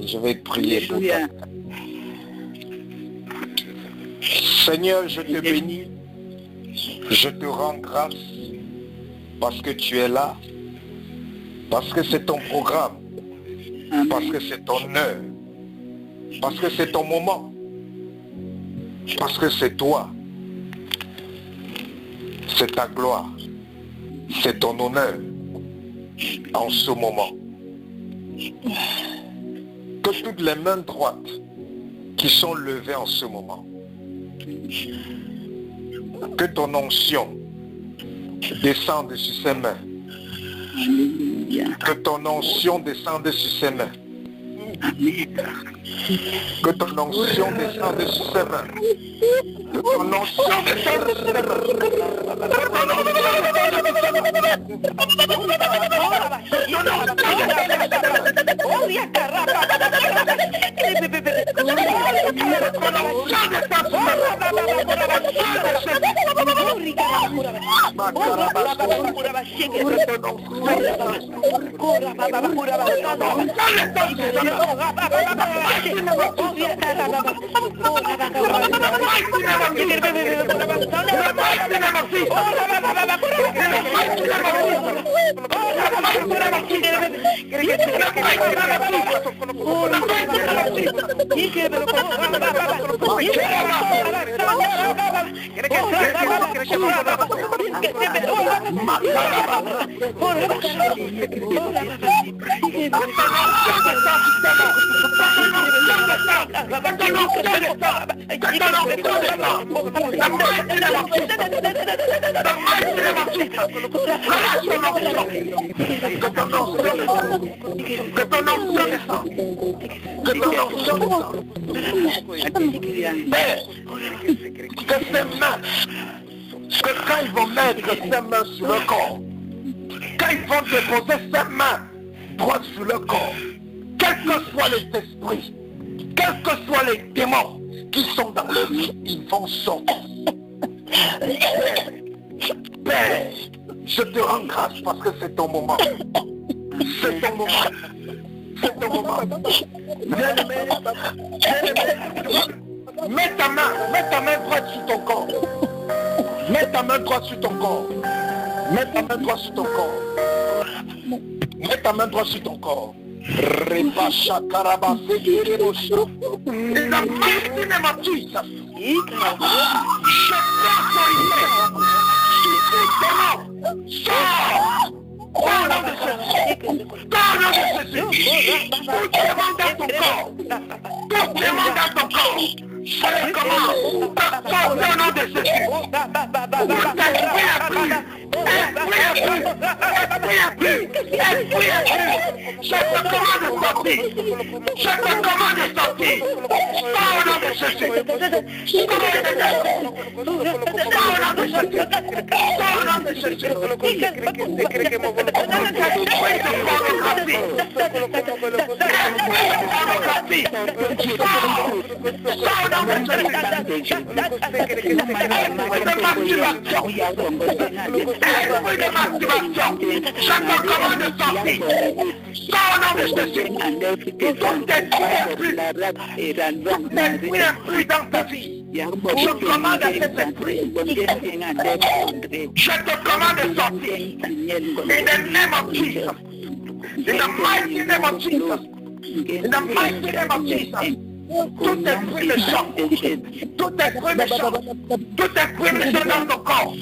Je vais prier pour toi. Seigneur, je te bénis. Je te rends grâce parce que tu es là. Parce que c'est ton programme. Parce que c'est ton heure. Parce que c'est ton moment. Parce que c'est toi. C'est ta gloire. C'est ton honneur en ce moment. Que toutes les mains droites qui sont levées en ce moment, que ton onction descende sur ces mains. Que ton onction descende sur ces mains. Que ton onction descende sur ces mains. Que ton onction descende sur ces mains. Que ces mains, que quand ils vont mettre ces mains sur le corps, quand ils vont déposer ces mains droites sur le corps, quels que soient les esprits, quels que soient les démons qui sont dans le vie, ils vont sortir. Père, je te rends grâce parce que c'est ton moment. C'est ton moment. C'est ton moment. Mets ta main droite sur ton corps. Mets ta main droite sur ton corps. Mets ta main droite sur ton corps. Mets ta main droite sur ton corps. Repacha karabase guerrero. In the mighty name of Jesus. Je t'autorité. Sors. Au nom de Jésus. Au nom de Jésus. Tout demande dans ton corps. Tout demande dans ton corps. Je le commande. Sors au nom de Jésus. Je te commande de sortir. Je te commande de sortir. Sors au nom de Jésus. Sors au nom de Jésus. Sors au nom de Jésus. Je te commande de sortir. Sors au nom de Jésus. Tout esprit dans ta vie. Je commande à cet esprit. Je te commande de sortir. In the name of Jesus. In the mighty name of Jesus. In the mighty name of Jesus. Tout esprit méchant. Tout esprit méchant. Tout esprit méchant dans ton corps.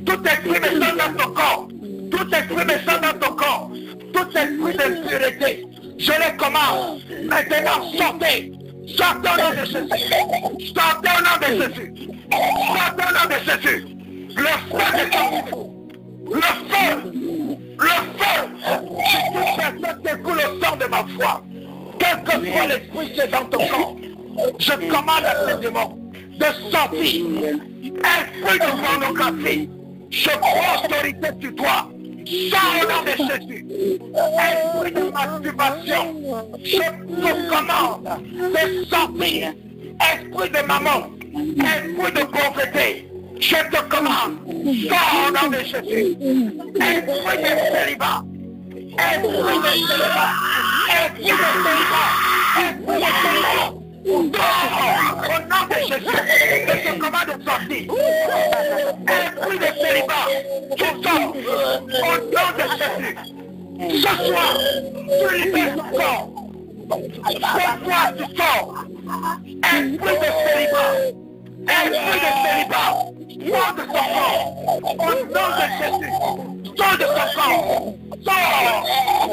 Tout esprit méchant dans ton corps. Tout esprit méchant dans ton corps. Tout esprit d'impurité. Je les commande. Maintenant, sortez. Sortez au nom de Jésus. Sortez au nom de Jésus. Sortez au nom de Jésus. Le feu de ton fou. Le feu. Le feu. Si toute personne t'écoule le sang de ma foi, quel que soit l'esprit qui est dans ton corps, je commande à ces démons de sortir. Esprit de pornographie, je prends autorité sur toi. Sors au nom de Jésus. Esprit de masturbation, je te commande de sortir. Esprit de maman, esprit de pauvreté, je te commande. Sors au nom de Jésus. Esprit de célibat, esprit de célibat, esprit de célibat, esprit de célibat, sors au nom de Jésus. Je te commande de sortir. Esprit de célibat, tu sors au nom de Jésus. Ce soir, tu libères ton corps. Ce soir, tu sors. Esprit de célibat, esprit de célibat, sors de son corps. Au nom de Jésus, sors de son corps. Sors,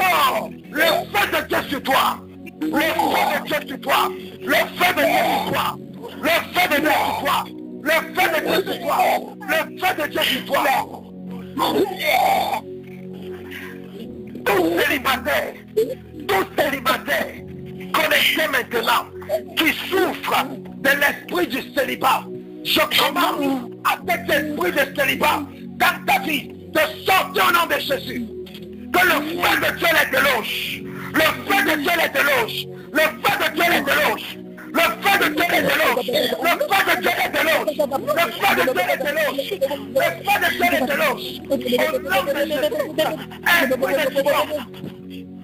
sors. Le feu de Dieu sur toi. Le feu de Dieu sur toi. Le feu de Dieu sur toi. Le feu de Dieu sur toi. Le feu de Dieu sur toi. Le feu de Dieu sur toi. Tous célibataires, connectés maintenant, qui souffrent de l'esprit du célibat, je commande avec l'esprit de célibat dans ta vie de sortir au nom de Jésus. Que le feu de Dieu les déloge. Le feu de Dieu les déloge. Le feu de Dieu les déloge. Le feu de Dieu les déloge. Le feu de Dieu les déloge. Le feu de Dieu les déloge. Le feu de Dieu les déloge. Au nom de Jésus. Esprit de divorce.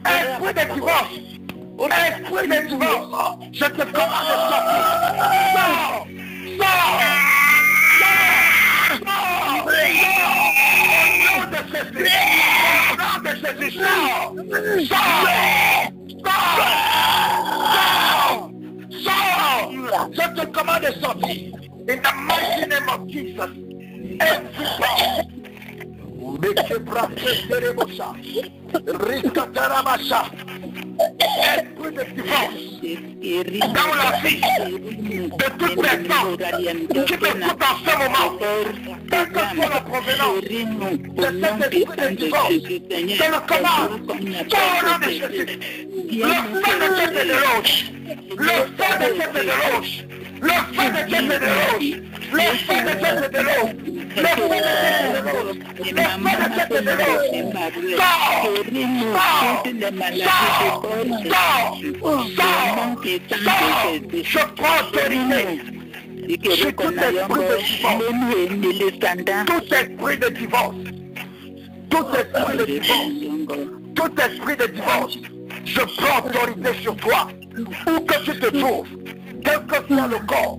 Esprit de divorce. Esprit de divorce. Je te commande de sortir. Sors. Sors. Sors. Au nom de Jésus. Au nom de Jésus. Sors. Sors. Sors. Sors. Je te commande de sortir. In the mighty name of Jesus. Every power. Esprit de divorce dans la vie de toute personne qui t'écoute en ce moment, quelle que soit la provenance de cet esprit de divorce, je le commande, au nom de Jésus. Le feu de Dieu te déloge, le feu de Dieu te déloge, le feu de Dieu te déloge, le feu de Dieu te déloge. Le feu de Dieu te déloge. Le feu de Dieu te déloge. Sors. Je prends autorité sur tout esprit de divorce. Tout esprit de divorce. Tout esprit de divorce. Je prends autorité sur toi. Où que tu te trouves, quel que soit le corps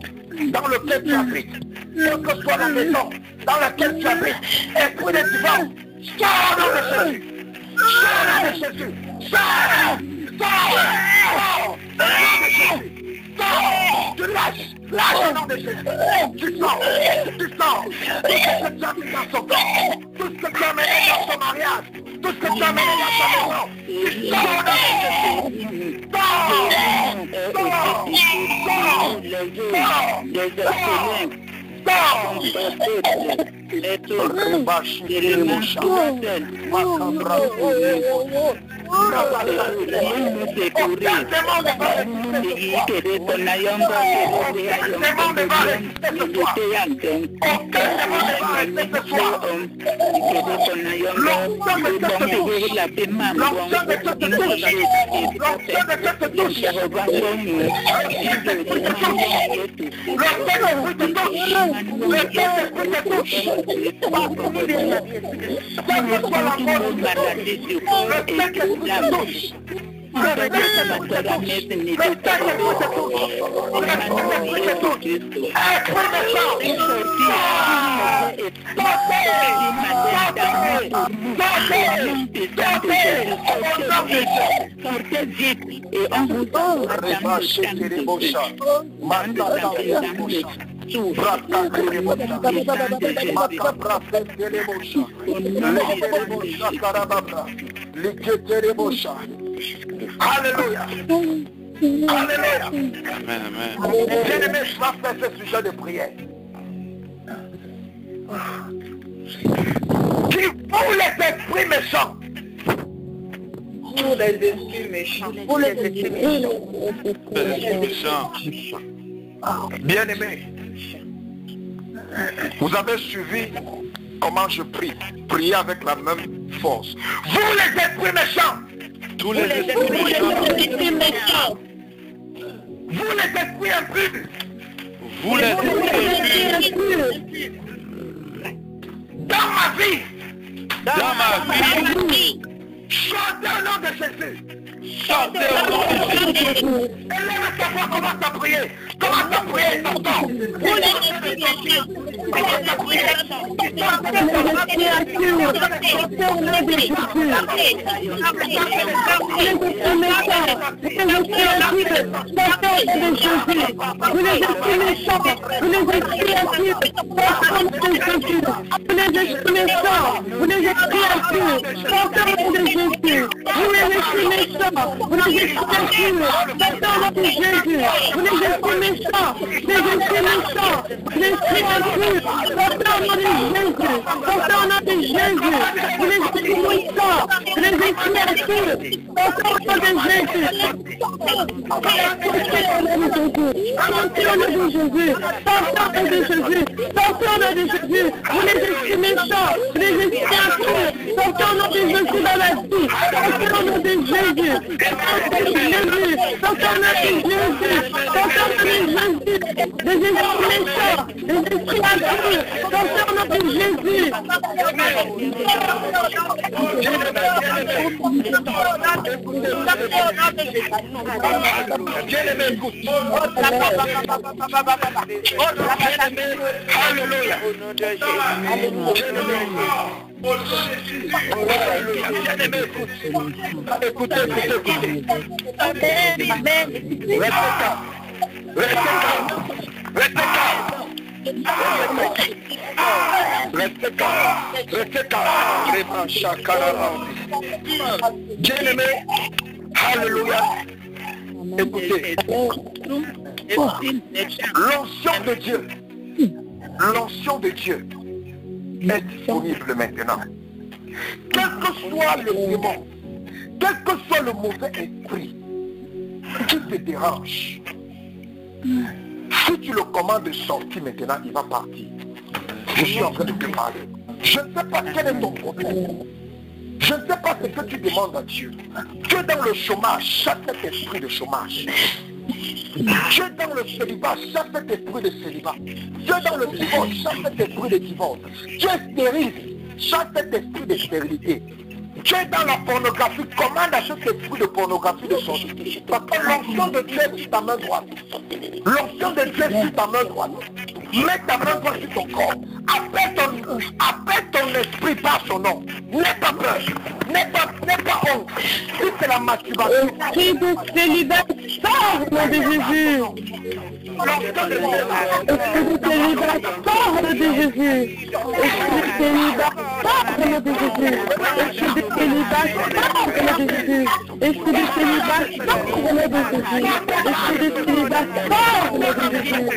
dans lequel tu habites, quelle que soit la maison dans laquelle tu habites, esprit de divorce, sors au nom de Jésus. Sors au nom de Jésus. Sors. Sors. Sors. Au nom de Jésus. Sors. Tu lâches. Lâche au nom de Jésus. Tu sors. Tu sors. Tout ce que tu as mis dans son corps, tout ce que tu as mené dans son mariage, tout ce que tu as mené dans sa maison, tu sors au nom de Jésus. Sors. Sors. Sors. Sors. Alléluia. Alléluia. Amen, amen. Bien-aimé, je vais faire ce sujet de prière. Qui pour les esprits méchants. Pour les esprits méchants. Pour les esprits méchants. Bien-aimé, vous avez suivi comment je prie. Priez avec la même force. Vous les esprits méchants. Tous les esprits méchants. Vous les esprits impurs. Vous les esprits impurs. Dans ma vie. Dans ma vie. Sortez au nom de Jésus. Sortez au nom de Jésus. Élève ta voix, commence à prier. Commence à prier, sortons. Commence à prier. Écoutez. Restez calme. Bien-aimé, alléluia. Écoutez, l'onction de Dieu est disponible maintenant. Quel que soit le démon, quel que soit le mauvais esprit qui te dérange, si tu le commandes de sortir maintenant, il va partir. Je suis en train de te parler. Je ne sais pas quel est ton problème. Je ne sais pas ce que tu demandes à Dieu. Tu es dans le chômage, chasse cet esprit de chômage. Tu es dans le célibat, chasse cet esprit de célibat. Tu es dans le divorce, chasse cet esprit de divorce. Tu es stérile, chasse cet esprit de stérilité. Tu es dans la pornographie, commande à cet esprit de pornographie de sortir. Parce que l'onction de Dieu est sur ta main droite. L'onction de Dieu est sur ta main droite. Mets ta main droite sur ton corps. Appelle ton esprit par son nom. N'aie pas peur. N'aie pas honte. Si c'est la masturbation. Esprit de célibat, sors au nom de Jésus. Esprit de célibat, sors au nom de Jésus. Esprit de célibat, sors au nom de Jésus. Esprit de célibat, sors au nom de Jésus. Esprit de célibat, sors au nom de Jésus. Esprit de célibat, sors au nom de Jésus.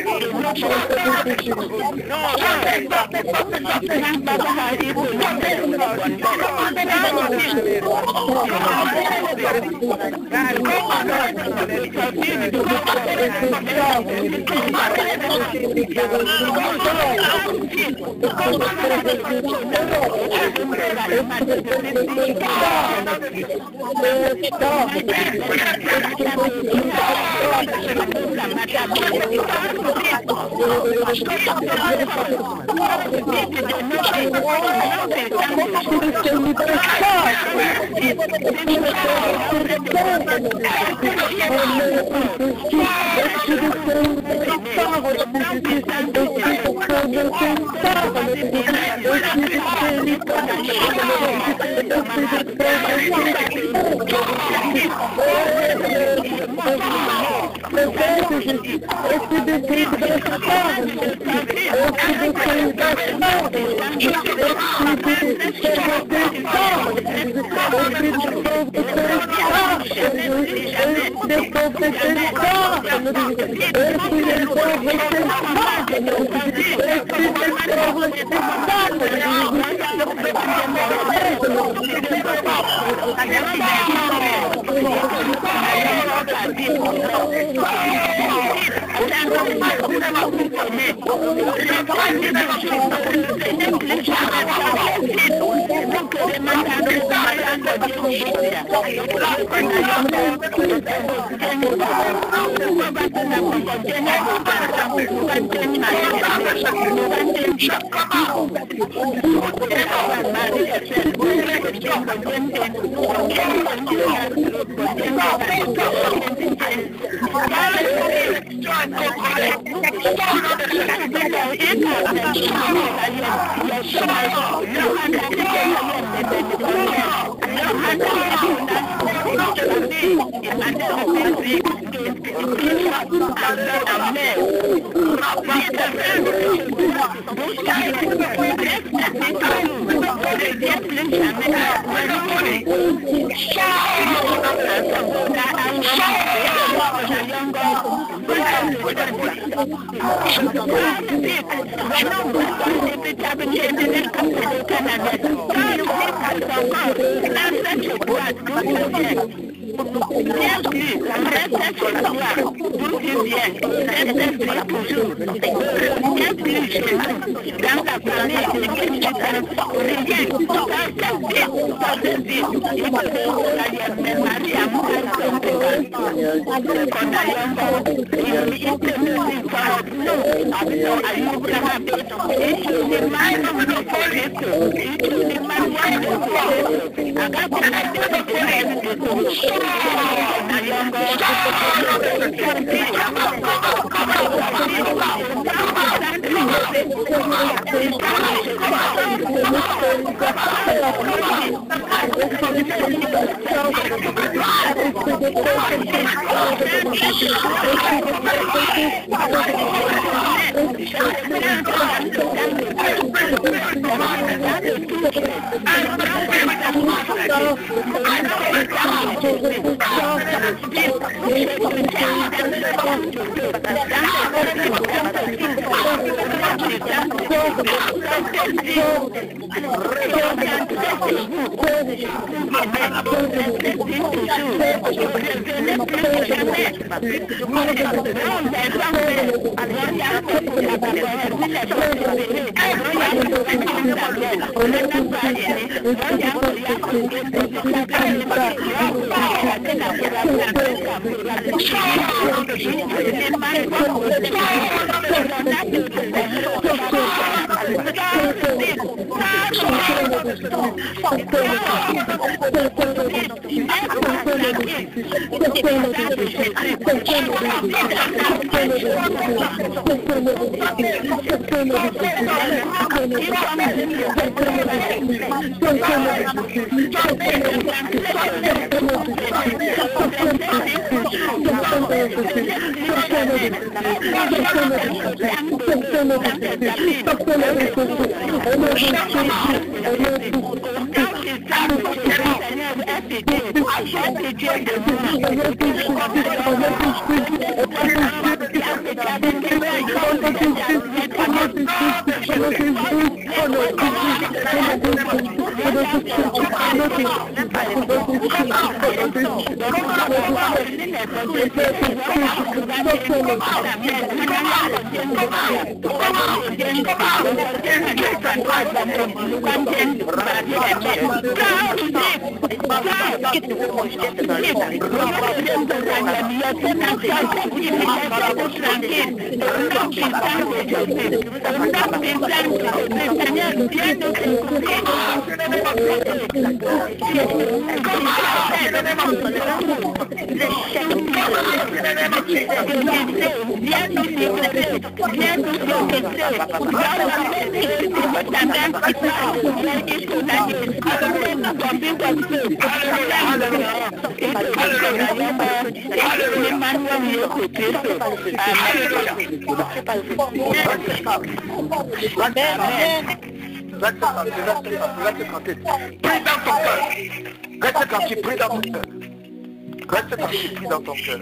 Prie dans ton cœur.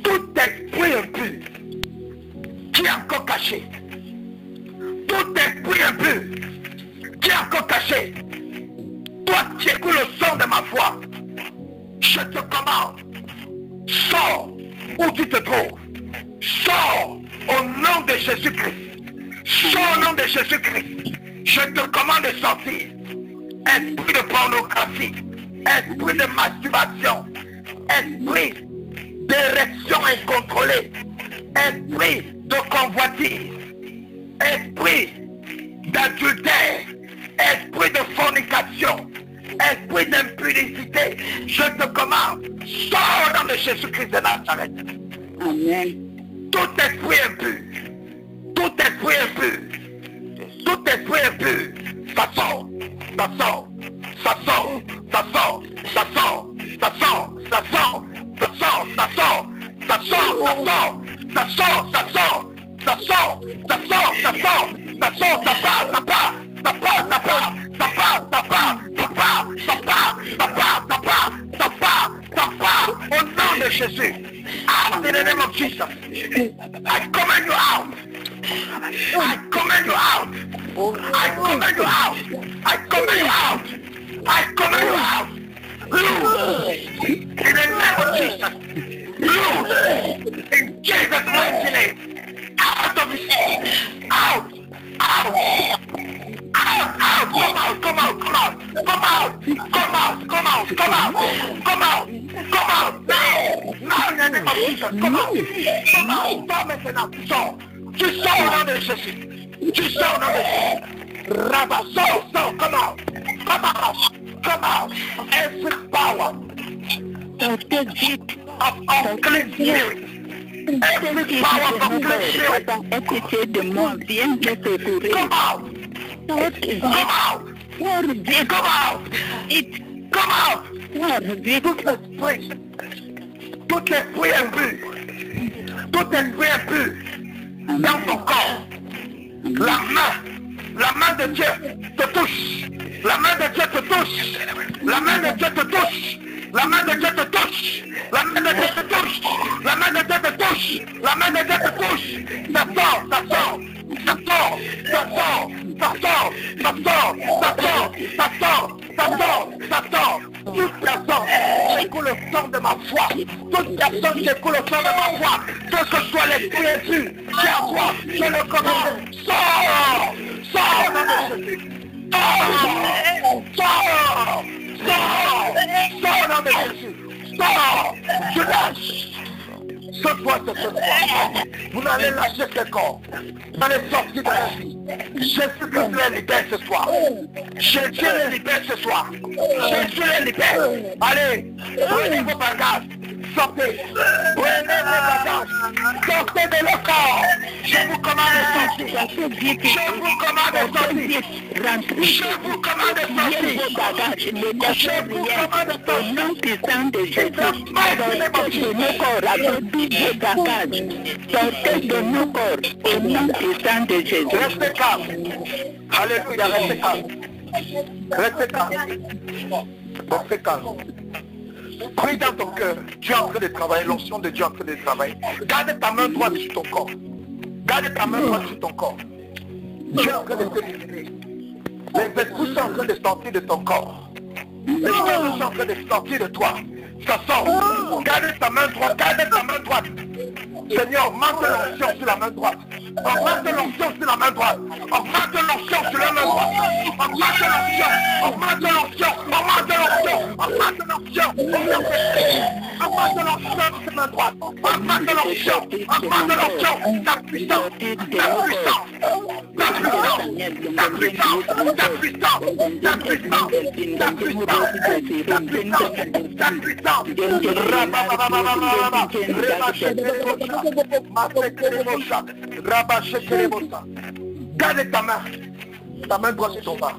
Tout esprit impur qui est encore caché, tout esprit impur qui est encore caché, toi qui écoutes le son de ma voix, je te commande, sors où tu te trouves, sors au nom de Jésus-Christ, sors au nom de Jésus-Christ, je te commande de sortir, esprit de pornographie, esprit de masturbation, esprit d'érection incontrôlée, esprit de convoitise, esprit d'adultère, esprit de fornication, esprit d'impudicité, je te commande, sors dans le Jésus-Christ de Nazareth. Amen. Tout esprit impur, tout esprit impur, tout esprit impur, ça sort, ça sort, ça sort, ça sort, ça sort, ça sort, ça sort, ça sort, ça sort, ça sort, ça sort, ça sort, ça sort, ça sort, ça sort, ça sort, ça part, ça part, ça part, ça part, ça part, ça part, ça part, ça part, ça part, ça part, ça part, ça part, au nom de Jésus. Out in the name of Jesus. I command you out. I command you out. I command you out. I command you out. I command you out. Loose in the name of Jesus. Loose in Jesus' mighty name. Out of his head. Out. Out. Out. Come out. Come out. Come out. Come out. Come out. Come out. Come out. Come out. Come out. Now in the name of Jesus. Come out. Come out. Sors maintenant. Tu sors. Tu sors au nom de Jésus. Tu sors au nom de Jésus. Rabat, sors. Come out. Come out. Come out. Every power of unclean spirit. Every power of unclean spirit. Come out. Come out. Come out. Come out. Tout esprit impur. Tout esprit impur. Dans ton corps. La main de Dieu te touche. La main de Dieu te touche. La main de Dieu te touche. La main de Dieu te touche. La main de Dieu te touche. La main de Dieu te touche. La main de Dieu te touche. Ça sort, ça sort. Ça sort, ça sort, ça sort, ça sort, ça sort, ça sort, ça sort, ça sort. Toute personne qui écoule le sang de ma foi, toute personne qui écoule le sang de ma foi, que ce soit l'esprit impur, qui a foi, je le commande, sors, sors dans le Jésus, sors, sors dans le Jésus, sors, je lâche. Ce soir, vous n'allez lâcher ce corps. Vous allez sortir de la vie. Jésus-Christ les libère ce soir. Jésus les libère ce soir. Jésus les libère. Allez, prenez vos bagages. Sortez. Prenez vos bagages. Sortez de le corps. Je vous commande de sortir. Je vous commande de sortir. Je vous commande de sortir. Je vous commande de sortir. Au nom puissant de Jésus. Sortez de nos corps. Sortez de nos corps. Au nom puissant de Jésus. Restez calme. Alléluia, restez calme. Restez calme. Restez calme. Prie dans ton cœur. Dieu est en train de travailler. L'onction de Dieu est en train de travailler. Garde ta main droite sur ton corps. Garde ta main droite sur ton corps. Dieu est en train de te libérer. Les esprits sont en train de sortir de ton corps. Les esprits sont en train de sortir de toi. Ça sort. Garde ta main droite. Garde ta main droite. Seigneur, augmente l'onction sur la main droite. Augmente l'onction sur la main droite. Augmente l'onction sur la main droite. Augmente l'onction. Augmente l'onction. Augmente l'onction. Augmente l'onction. Augmente l'onction sur la main droite. Augmente l'onction. Augmente l'onction. Ta puissance. Ta puissance. Ta puissance. Ta puissance. Ta puissance. Ta puissance. Ta puissance. Ta puissance. Ta puissance. Garde ta main droite sur ton bas.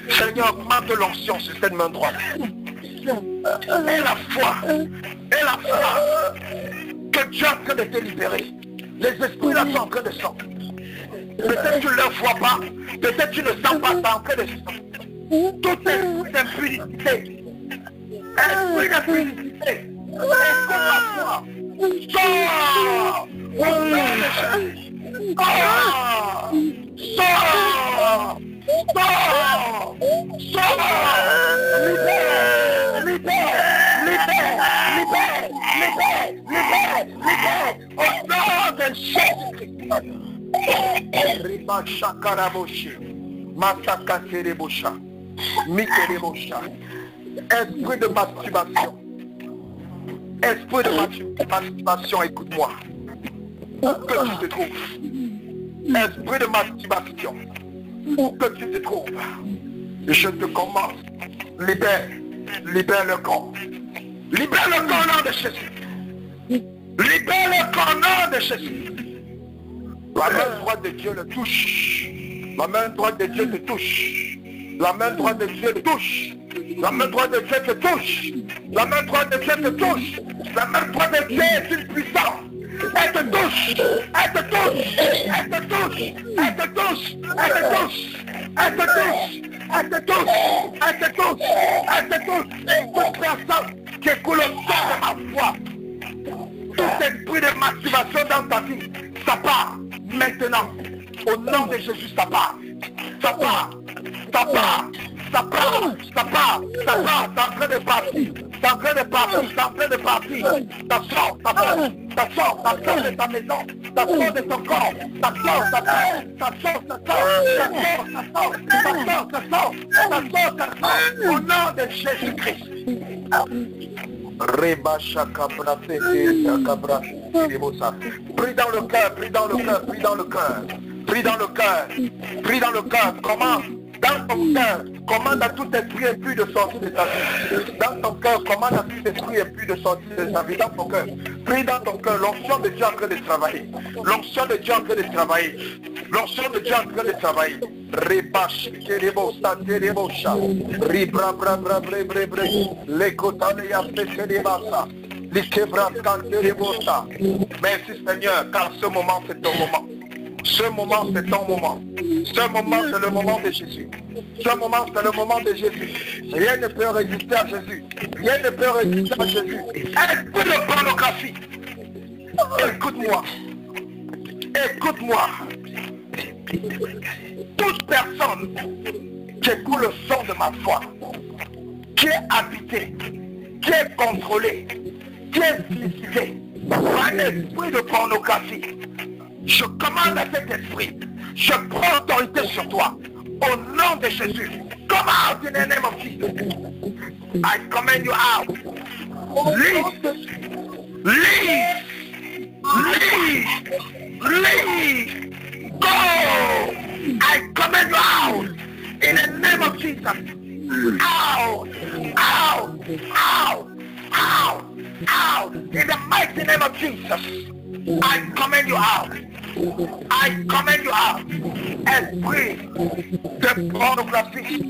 Seigneur, augmente l'onction sur cette main droite. Et la foi que Dieu est en train de te libérer. Les esprits là sont en train de sortir. Peut-être tu ne le vois pas, peut-être tu ne sens pas, c'est en train de sortir. Tout esprit d'impudicité, esprit d'impudicité, écoute la foi. Sors! Sors! Libère! Au nom de Jésus-Christ! Riba Shakaraboshi, Masaka Serebosha. Mikelebosha. Esprit de masturbation. Esprit de masturbation, écoute-moi. Que tu te trouves. Esprit de masturbation. Que tu te trouves. Je te commande. Libère le corps. Libère le corps au nom de Jésus. Libère le corps au nom de Jésus. La main droite de Dieu le touche. La main droite de Dieu te touche. La main droite de Dieu te touche. La main droite de Dieu te touche. La main droite de Dieu te touche. La main droite de Dieu est une puissance. Elle te touche. Elle te touche. Elle te touche. Elle te touche. Elle te touche. Elle te touche. Elle te touche. Elle te touche. Elle te touche. Toute personne qui écoule au sang de ma foi. Tout esprit de masturbation dans ta vie, ça part maintenant. Au nom de Jésus, ça part. Ça part. Ça part. Ça part. Ça part. Ça part. C'est en train de partir. C'est en train de partir. C'est en train de partir. Ça sort. Ça sort. Ça sort. Ça sort de ta maison. Ça sort de ton corps. Ça sort. Ça sort. Ça sort. Ça sort. Ça sort. Ça sort. Ça sort. Ça sort. Ça sort. Au nom de Jésus-Christ. Prie dans le cœur, prie dans le cœur, prie dans le cœur, prie dans le cœur, prie dans le cœur. Comment? Dans ton cœur, commande à tout esprit impur de sortir de ta vie. Dans ton cœur, commande à tout esprit impur de sortir de ta vie. Dans ton cœur, prie dans ton cœur. L'onction de Dieu en train de travailler. L'onction de Dieu en train de travailler. L'onction de Dieu en train de travailler. Rebash, kerebo, santerebo, sha. Ribra, bra, bra, bre, bre, bre. Lekotane ya fesereba. Likebra, kanterebo, sa. Merci Seigneur, car ce moment c'est ton moment. Ce moment, c'est ton moment. Ce moment, c'est le moment de Jésus. Ce moment, c'est le moment de Jésus. Rien ne peut résister à Jésus. Rien ne peut résister à Jésus. Esprit de pornographie. Écoute-moi. Écoute-moi. Toute personne qui écoute le son de ma foi, qui est habitée, qui est contrôlée, qui est félicitée par un esprit de pornographie, je commande à cet esprit, je prends autorité sur toi, au nom de Jésus. Come out in the name of Jesus. I command you out. Leave. Leave. Leave. Leave. Go. I command you out in the name of Jesus. Out. Out. Out. Out. Out. In the mighty name of Jesus. I command you out. I command you out. Esprit de pornographie,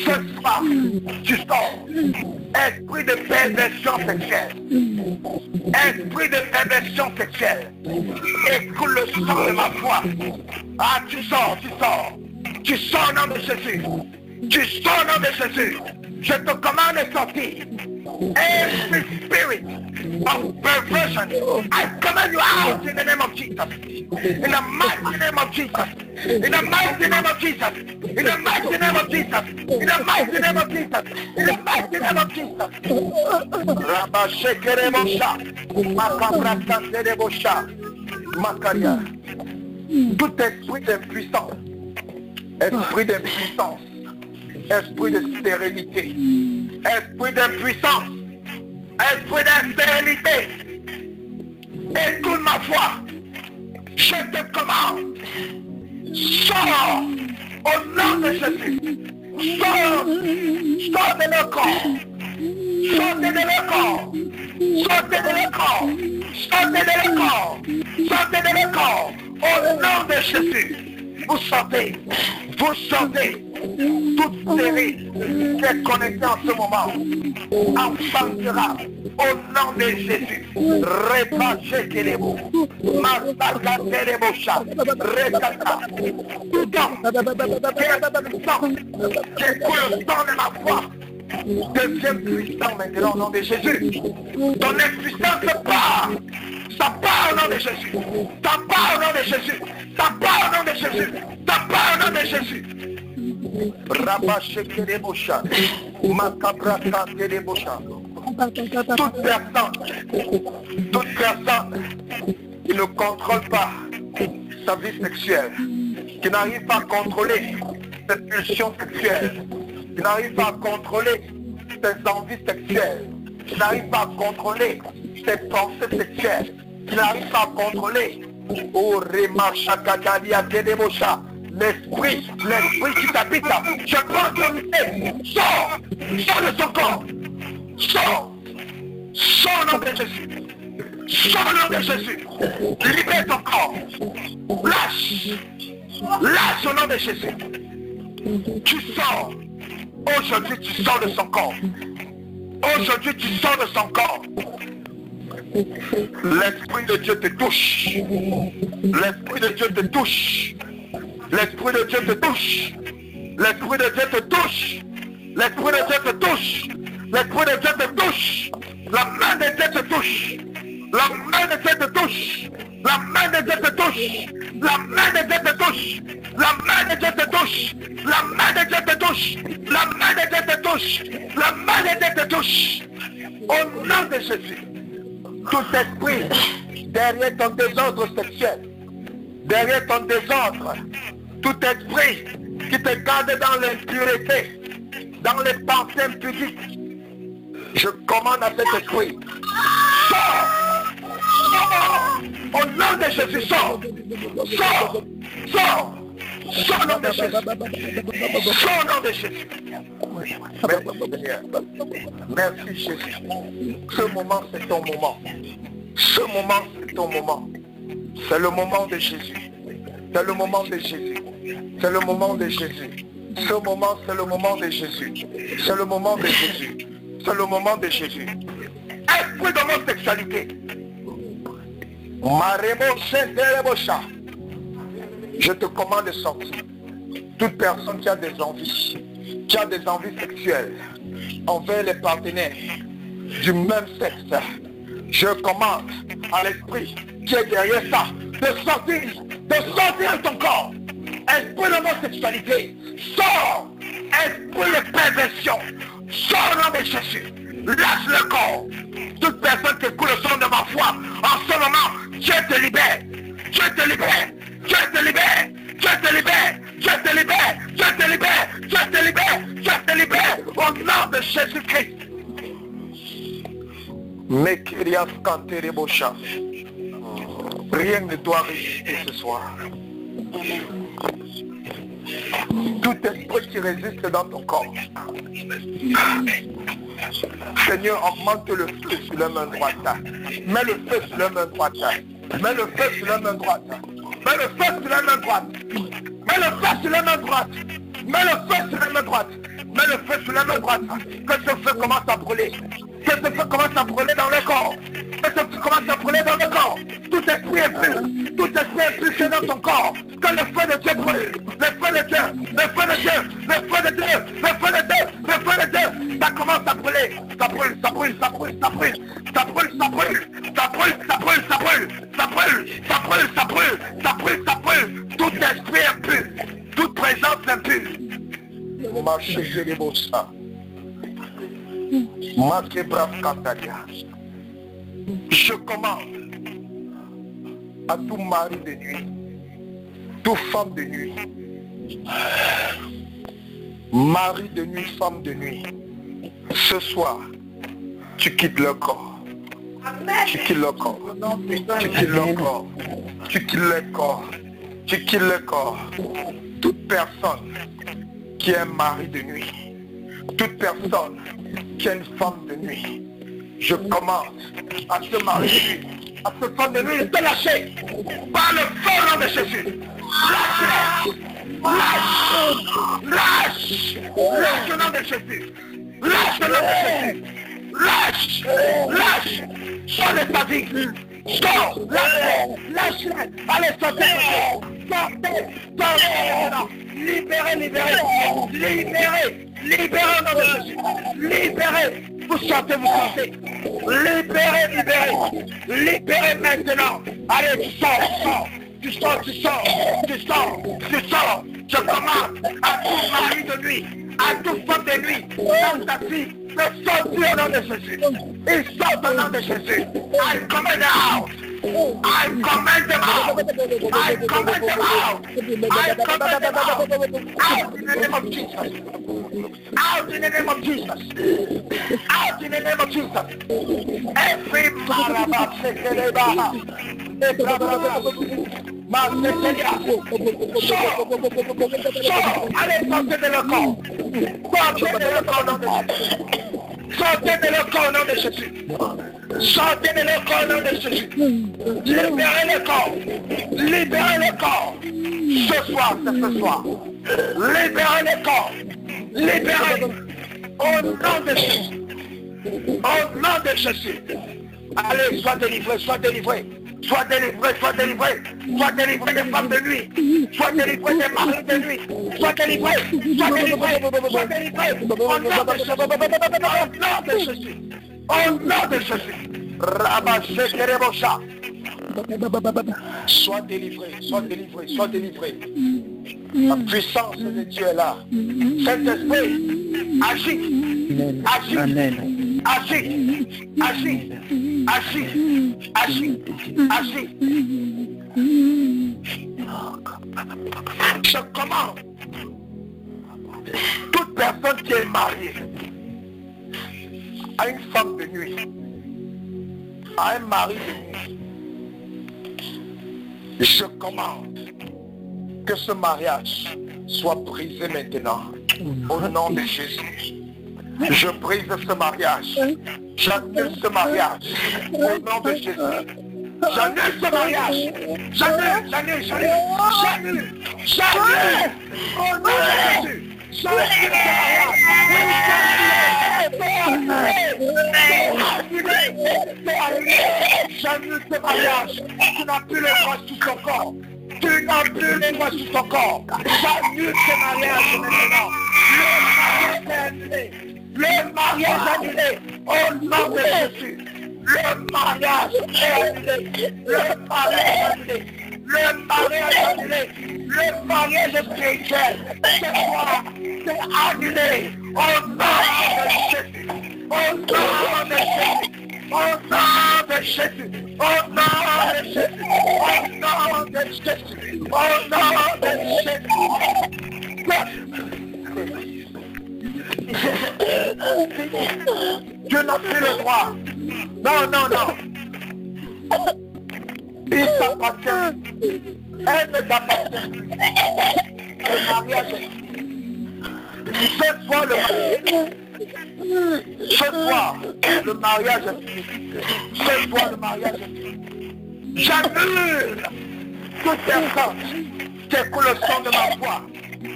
ce soir, tu sors. Esprit de perversion sexuelle. Esprit de perversion sexuelle. Écoute le sang de ma foi. Ah, tu sors, tu sors. Tu sors au nom de Jésus. Tu sors au nom de Jésus. Je te commande de sortir. Every spirit of perversion, I command you out in the name of Jesus. In the mighty name of Jesus. In the mighty name of Jesus. In the mighty name of Jesus. In the mighty name of Jesus. In the mighty name of Jesus. Rabba Shekere Mosha. Makabra Santere Mosha. Makaria. Tout esprit d'impuissance. Esprit d'impuissance. Esprit de stérilité. Esprit d'impuissance. Esprit d'infidélité. Écoute ma foi. Je te commande. Sors au nom de Jésus. Sors. Sortez de le corps. Sortez de le corps. Sortez de le corps. Sortez de le corps. Sortez de le corps. Au nom de Jésus. Vous sortez. Vous sortez. Toute série qui est connectée en ce moment avancera au nom de Jésus. Répachez que les mots. Massacre les mots. Récata. Tout temps qui écoule le sang de ma foi devient puissant maintenant au nom de Jésus. Ton impuissance se part. Ça part au nom de Jésus. Ça part au nom de Jésus. Ça part au nom de Jésus. Ça part au nom de Jésus. Rabache les bouchas, macabrata les bouchas. Toute personne qui ne contrôle pas sa vie sexuelle, qui n'arrive pas à contrôler ses pulsions sexuelles, Tu n'arrives pas à contrôler tes envies sexuelles. Tu n'arrives pas à contrôler tes pensées sexuelles. Tu n'arrives pas à contrôler. Oh, l'esprit qui t'habite, je prends autorité. Sors de son corps. Sors au nom de Jésus. Sors au nom de Jésus. Libère ton corps. Lâche au nom de Jésus. Tu sors. Aujourd'hui, tu sors de son corps. Aujourd'hui, tu sors de son corps. L'Esprit de Dieu te touche. L'Esprit de Dieu te touche. L'Esprit de Dieu te touche. L'Esprit de Dieu te touche. L'Esprit de Dieu te touche. L'Esprit de Dieu te touche. La main de Dieu te touche. La main de Dieu te touche. La main de Dieu te touche. La main de Dieu te touche. La main de Dieu te touche. La main de Dieu te touche. La main de Dieu te touche. La main de Dieu te touche. Au nom de Jésus. Tout esprit derrière ton désordre sexuel, derrière ton désordre, tout esprit qui te garde dans l'impureté, dans les pensées impudiques, je commande à cet esprit, sors, sors, au nom de Jésus, sors, sors, sors, sors au nom de Jésus, sors au nom de Jésus. Merci Seigneur, merci Jésus. Ce moment c'est ton moment. Ce moment c'est ton moment. C'est le moment de Jésus. C'est le moment de Jésus. C'est le moment de Jésus. Ce moment c'est le moment de Jésus. C'est le moment de Jésus. C'est le moment de Jésus. Esprit d'homosexualité. Je te commande de sortir. Toute personne qui a des envies sexuelles envers les partenaires du même sexe, je commande à l'esprit qui est derrière ça de sortir de ton corps. Esprit d'homosexualité, sors. Esprit de perversion, sors au nom de Jésus. Lâche le corps. Toute personne qui écoute le son de ma voix, en ce moment, Dieu te libère. Dieu te libère. Dieu te libère. Dieu te libère. Dieu te libère. Dieu te libère. Dieu te libère. Dieu te libère. Au nom de Jésus-Christ. Mekirias Kanterebocha. Rien ne doit résister ce soir. Tout esprit qui résiste dans ton corps. Seigneur, augmente le feu sur la main droite. Mets le feu sur la main droite. Mets le feu sur la main droite. Mets le feu sur la main droite. Mets le feu sur la main droite. Mets le feu sur la main droite. Mets le feu sur la main droite. Que ce feu commence à brûler. Que ce feu commence à brûler dans le corps. Que ce feu commence à brûler dans le corps. Tout esprit est pur. Tout esprit est pur dans ton corps. Que le feu de Dieu brûle. Le feu de Dieu. Le feu de Dieu. Le feu de Dieu. Le feu de Dieu. Le feu de Dieu. Ça commence à brûler. Ça brûle, ça brûle, ça brûle, ça brûle. Ça brûle, ça brûle. Ça brûle, ça brûle, ça brûle. Ça brûle, ça brûle, ça brûle. Ça brûle, ça brûle. Tout esprit est pur. Toute présence est pure. Marchez les beaux ça. Je commande à tout mari de nuit, toute femme de nuit, mari de nuit, femme de nuit, ce soir, tu quittes le corps. Tu quittes le corps. Tu quittes le corps. Tu quittes le corps. Tu quittes le corps. Toute personne qui est un mari de nuit, toute personne qui est une femme de nuit, je commande à ce mari de nuit, à cette femme de nuit de te lâcher par le feu de Jésus. Lâche, lâche, lâche, lâche le nom de Jésus. Lâche le nom de Jésus. Lâche, lâche, sors de ta vie. Sors, lâche-la, allez, sortez, libérez, libérez, libérez, libérez au nom de Jésus, libérez, vous sortez, libérez, libérez, libérez maintenant, allez, tu sors, tu sors, tu sors, tu sors, tu sors, je commande à tout mari de nuit, à toute femme de nuit, dans ta fille, de sortir au nom de Jésus, il sort au nom de Jésus, I command the house, I command them out. I command them out. I command them out. Out in the name of Jesus. Out in the name of Jesus. Out in the name of Jesus. Every maraba sekeleba. Allez, sortez de le corps. Sortez de le corps, nom de Jésus. Sortez de le corps, nom de Jésus. Sortez de le corps, nom de Jésus. Libérez le corps. Libérez le corps. Ce soir, c'est ce soir. Libérez le corps. Libérez. Au nom de Jésus. Au nom de Jésus. Allez, sois délivré, sois délivré. Sois délivré, sois délivré. Sois délivré des femmes de nuit. Sois délivré des maris de nuit. Sois délivré, sois délivré, sois délivré. Au nom de Jésus. Au nom de Jésus. Rabashe Kerebosha. Sois délivré, sois délivré, sois délivré. La puissance de Dieu est là. Saint-Esprit, agis, agis, agis, agis, agis, agis, agis. Je commande toute personne qui est mariée à une femme de nuit, à un mari de nuit. Je commande que ce mariage soit brisé maintenant au nom de Jésus. Je brise ce mariage. J'annule ce mariage au nom de Jésus. J'annule ce mariage. J'annule, j'annule, j'annule, j'annule, j'annule au nom de Jésus. J'annule ce mariage. Tu n'as plus le droit sur ton corps. Tu n'as plus le droit sur ton corps. J'annule ce mariage maintenant. Le mariage annulé au nom de Jésus. Le mariage est annulé. Le mariage annulé. Le mariage annulé. Le mariage spirituel. C'est annulé au nom de Jésus. Au nom de Jésus. Au nom de Jésus. Au nom de Jésus. Au nom de Jésus. Au nom de Jésus. Dieu n'a plus le droit. Non, non, non. Il t'appartient. Elle ne t'appartient plus. Le mariage est fini. Cette fois le mariage est fini. Cette fois le mariage est fini. J'annule toute personne qui écoute le son de ma voix,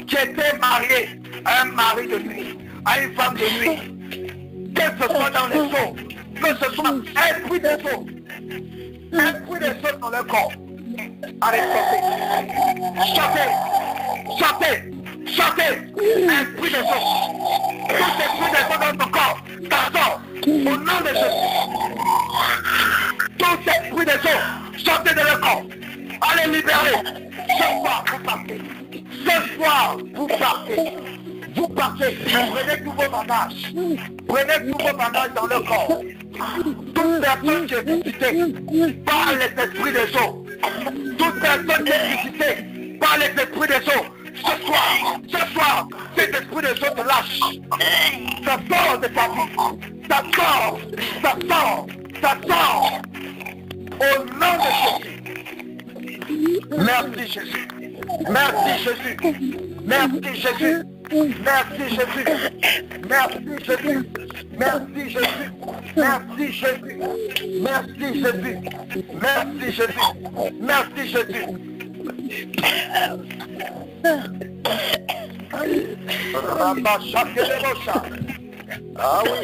qui était mariée à un mari de nuit, à une femme de nuit, que ce soit dans les eaux, que ce soit un bruit des eaux, dans le corps. Allez, sortez, sortez, sortez, un bruit des eaux, tout ces bruits des eaux dans ton corps, t'attends, au nom de Jésus. Tous ces bruits des eaux, sortez de le corps, allez libérer. Ce soir, vous partez. Ce soir, vous partez. Vous partez, prenez tous vos bagages. Prenez tous vos bagages dans le corps. Toute personne qui est visitée par les esprits des eaux. Toute personne qui est visitée par les esprits des eaux. Ce soir, cet esprit des eaux te lâche. Ça sort de ta vie. Ça sort, ça sort, ça sort. Au nom de Jésus. Merci Jésus. Merci Jésus. Merci Jésus. Merci Jésus. Merci Jésus. Merci Jésus. Merci Jésus. Merci Jésus. Merci Jésus. Merci Jésus. Ah oui.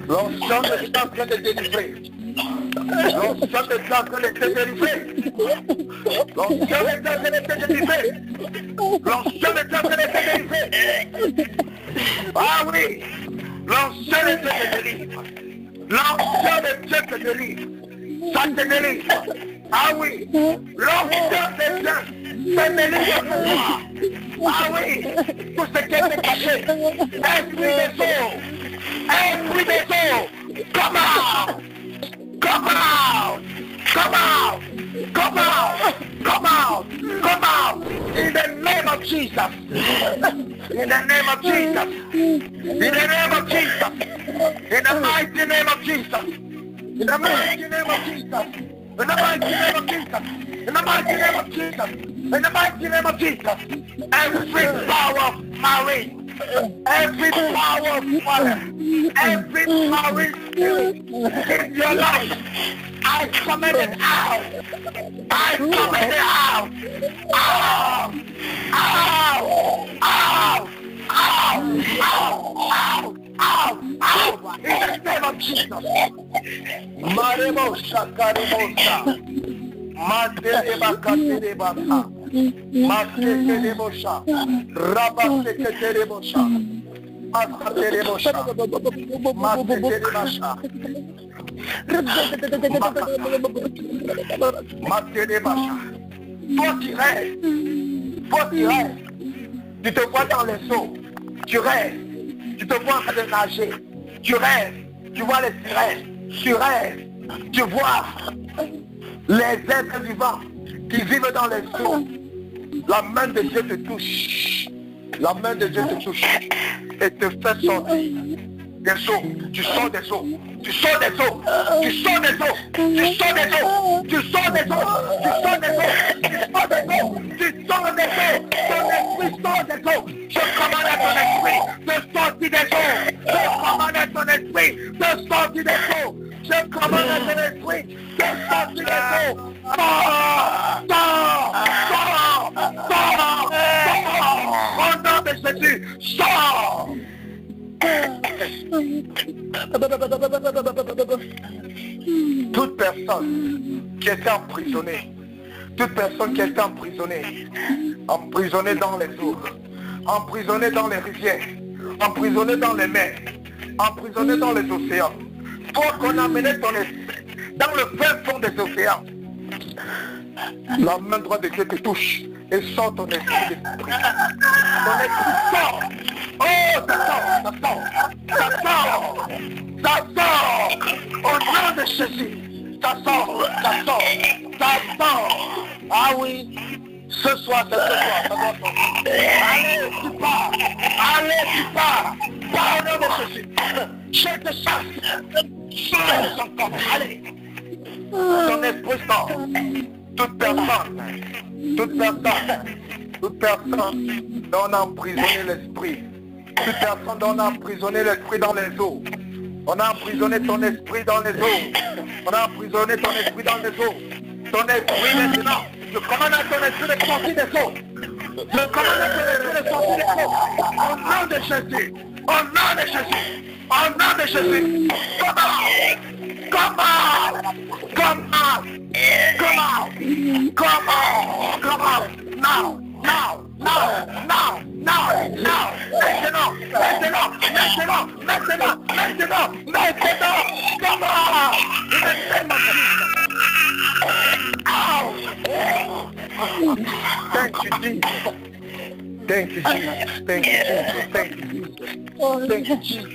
L'ensemble est en train de délivrer. L'ensemble est en train de te délivrer. L'ensemble est en train de te délivrer. L'ensemble est en train de te délivrer. Ah oui. L'ensemble est en train de te délivrer. L'ensemble est en train de te délivrer. Ça te délivre. Ah oui. L'ensemble est en train de te délivrer. Ah oui. Tout ce qui est caché. Esprit des eaux. Esprit des eaux. Come out. Come out! Come out! Come out! Come out! Come out! In the name of Jesus! In the name of Jesus! In the name of Jesus! In the mighty name of Jesus! In the mighty name of Jesus! In the mighty name of Jesus! In the mighty name of Jesus! In the mighty name of Jesus! Every power of marriage, every power of fire, every power spirit in your life, I command it out. I command it out. Out. Out. Out. Out. Out. Out. Out. In the name of Jesus. Maremo Shakaremosa. Matereba Katerebasa. Masekerebosha. Rabasekerebosha. Masekerebosha. Masekerebosha. Toi qui rêves, tu te vois dans les eaux, tu rêves, tu te vois en train de nager, tu rêves, tu vois les sirènes, tu rêves, tu vois les êtres vivants qui vivent dans les eaux. La main de Dieu te touche, la main de Dieu te touche et te fait sortir des eaux, tu sors des eaux, tu sors des eaux, tu sors des eaux, tu sors des eaux, tu sors des eaux, tu sors des eaux, tu sors des eaux, tu sors des eaux, ton esprit sort des eaux, je commande à ton esprit de sortir des eaux, je commande à ton esprit de sortir des eaux, je commande à ton esprit de sortir des eaux, sors, sors, sors, sors, sors, au nom de Jésus, sors. Toute personne qui était emprisonnée, toute personne qui était emprisonnée dans les eaux, emprisonnée dans les rivières, emprisonnée dans les mers, emprisonnée dans les océans, pour qu'on amène ton esprit dans le fin fond des océans, la main droite de Dieu te touche et sort ton esprit d'esprit. Ton esprit sort. Oh, ça sort, ça sort, ça sort, ça sort, au nom de Jésus, ça sort, ça sort, ça sort. Ah oui, ce soir, ça doit sortir. Allez, tu pars, par au nom de Jésus. Je te chasse, sors son corps, allez. Ton esprit sort, toute personne dont on a emprisonné l'esprit. Toute personne dont on a emprisonné l'esprit dans les eaux. On a emprisonné ton esprit dans les eaux. On a emprisonné ton esprit dans les eaux. Ton esprit maintenant. Je commande à ton esprit de sortir des eaux. Je commande à ton esprit de sortir des eaux. Au nom de Jésus. Au nom de Jésus. Au nom de Jésus. Come out. Come out. Come out. Come out. Come out. Come out. Now. Now. Now. Now. Now, now, maintenant, maintenant, maintenant, maintenant, maintenant, maintenant, come on, in the name of Jesus. Thank you, Jesus. Thank you, Jesus. Thank you, Jesus. Thank you, Jesus.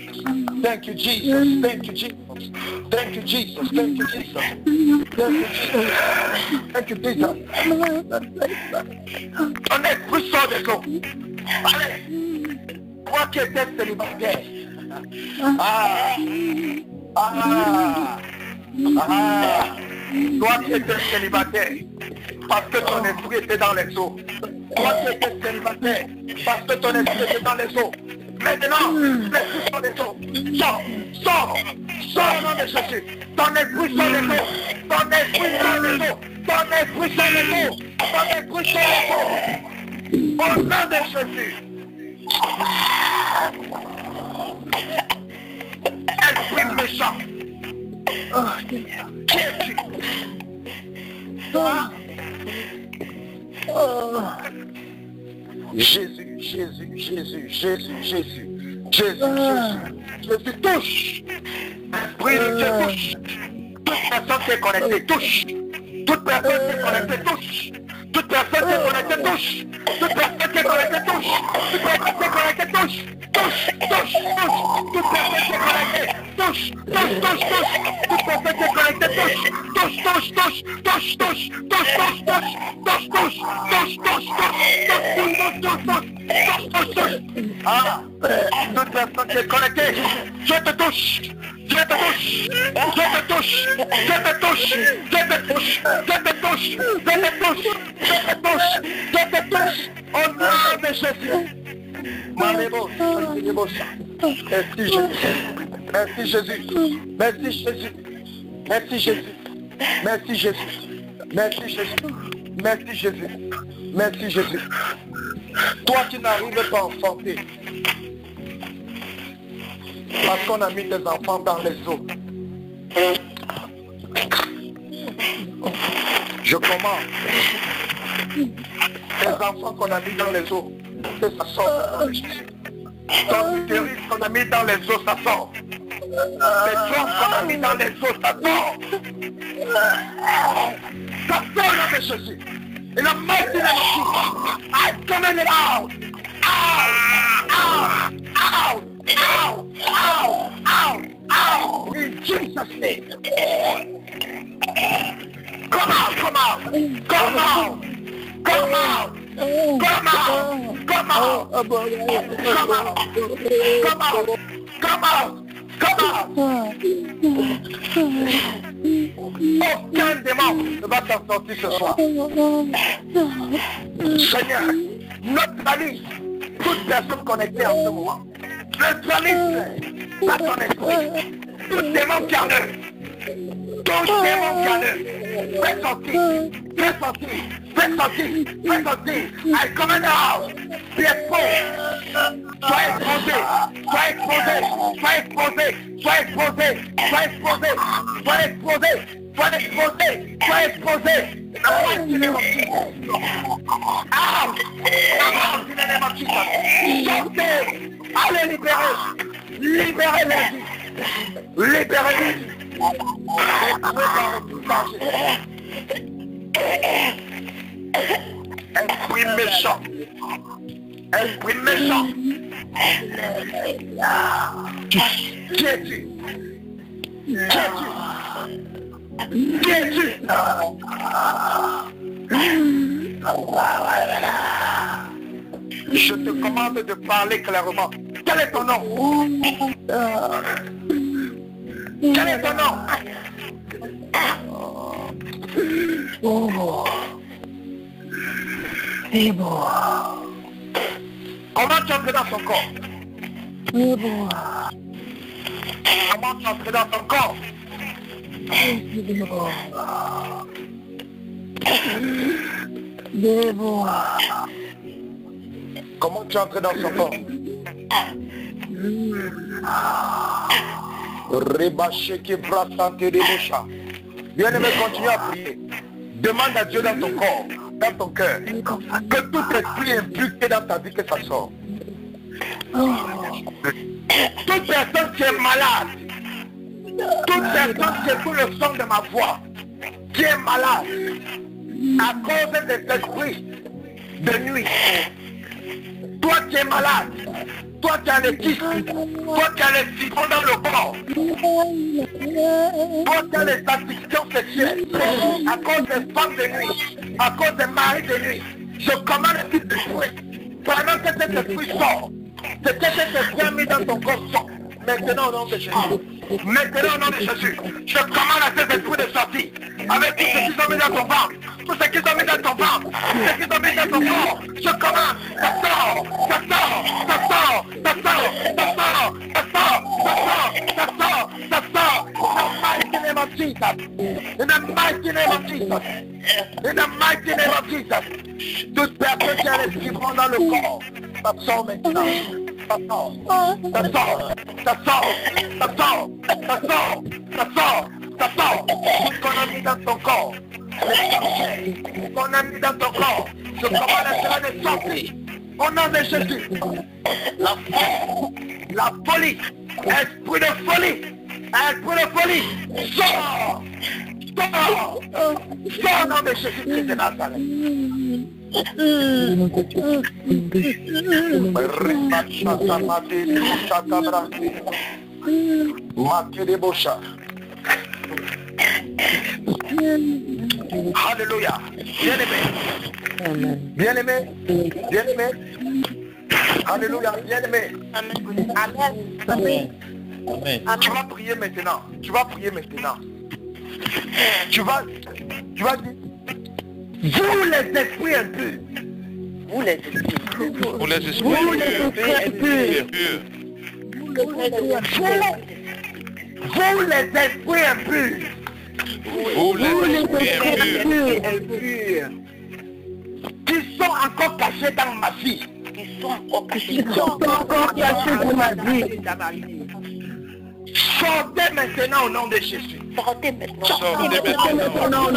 Thank you, Jesus. Thank you, Jesus. Thank you, Jesus. Thank you, Jesus. Thank you, Jesus. Thank you, Jesus. On est plus sort de l'eau. Allez, toi qui étais célibataire. Toi qui étais célibataire, parce que ton esprit était dans les eaux. Toi qui étais célibataire, parce que ton esprit était dans les eaux. Maintenant, l'esprit sort des eaux. Sors, sors, sors au nom de Jésus. Ton esprit sort des eaux. Ton esprit sort des eaux. Ton esprit sort des eaux. Ton esprit sort des eaux. Au nom de Jésus. Esprit méchant. Oh, Seigneur. Qui es-tu? Jésus, Jésus, Jésus, Jésus, Jésus, Jésus, Jésus, touche. Esprit de Dieu, touche. Toute personne qui est connectée, touche. Toute personne qui est connectée, touche. Toute personne qui est connectée, touche. Toute personne qui est connectée, touche. Toute personne qui est connectée, touche. Touche, touche, touche, toute personne qui est connectée, touche, toute personne qui est connectée, touche, ah, toute personne qui est connectée, je te touche, au nom de Jésus. Merci Jésus. Merci Jésus. Merci Jésus. Merci Jésus. Merci Jésus. Merci Jésus. Merci Jésus. Toi qui n'arrives pas à enfanter, parce qu'on a mis tes enfants dans les eaux. Je commence. Les enfants qu'on a mis dans les eaux, que ça sort. Ton utérus qu'on a mis dans les eaux, ça sort. Les choses qu'on a mis dans les eaux, ça sort. Ça sort dans de Jésus. In the mighty name of Jesus, I command it out. Out. In Jesus' name. Come out. Aucun démon ne va t'en sortir ce soir. Seigneur, neutralise toute personne connectée en ce moment. Neutralise par ton esprit. Tout démon carneux. Tout démon carneux. Fais sortir. I command out. Be exposed. Sois exposé. Sortez. Allez libérez la vie. Esprit méchant. Qui es-tu? Je te commande de parler clairement. Quel est ton nom? Quel est ton nom? Comment tu entres dans son corps? Comment tu entres dans son corps? Comment tu entres dans son corps? Bien-aimé, continue à prier. Demande à Dieu dans ton corps, dans ton cœur, que tout esprit impliqué dans ta vie, que ça sorte. Toute personne qui est malade, toute personne qui écoute le son de ma voix, qui est malade à cause des esprits de nuit, toi qui es malade, toi qui as les kystes, toi qui as les fibrons dans le corps, toi qui as les addictions sexuelles, à cause des femmes de nuit, à cause des maris de nuit, je commande un type de fruit. Pendant que cet esprit sort, c'est que cet esprit mis dans ton corps sort. Maintenant au nom de Jésus. Maintenant au nom de Jésus. Je commande à cet esprit de sortir. Avec tout ce qu'ils ont mis dans ton ventre. Tout ce qu'ils ont mis dans ton ventre. Tout ce qu'ils ont mis dans ton corps. Je commande. Ça sort. Ça sort. Ça sort. Ça sort. Ça sort. Ça sort. Ça sort. Ça sort. In the mighty name of Jesus. In the mighty name of Jesus. Toute personne qui a les fibrons dans le corps. Ça sort maintenant. Ça sort. Ça sort. Ça sort. Ça sort. Ça sort. Ça sort. Ça sort. Tout qu'on a mis dans ton corps. Qu'on a mis dans ton corps. Je commande à cela de sortir. Au nom de Jésus. La folie. Esprit de folie. Esprit de folie. Sors. Sors. Sors au nom de Jésus-Christ de Nazareth. Alléluia. Bien-aimé. Bien-aimé. Bien-aimé. Alléluia. Bien-aimé. Amen. Tu vas prier maintenant. Tu vas prier maintenant. Tu vas dire, vous les esprits impurs. Vous les esprits. Pour les esprits impurs. Vous les esprits impurs. Pour les esprits impurs. Impurs. Qui sont encore cachés dans ma vie. Qui sont encore cachés dans ma vie. Sortez maintenant au nom de Jésus. Sortez maintenant. Sortez maintenant.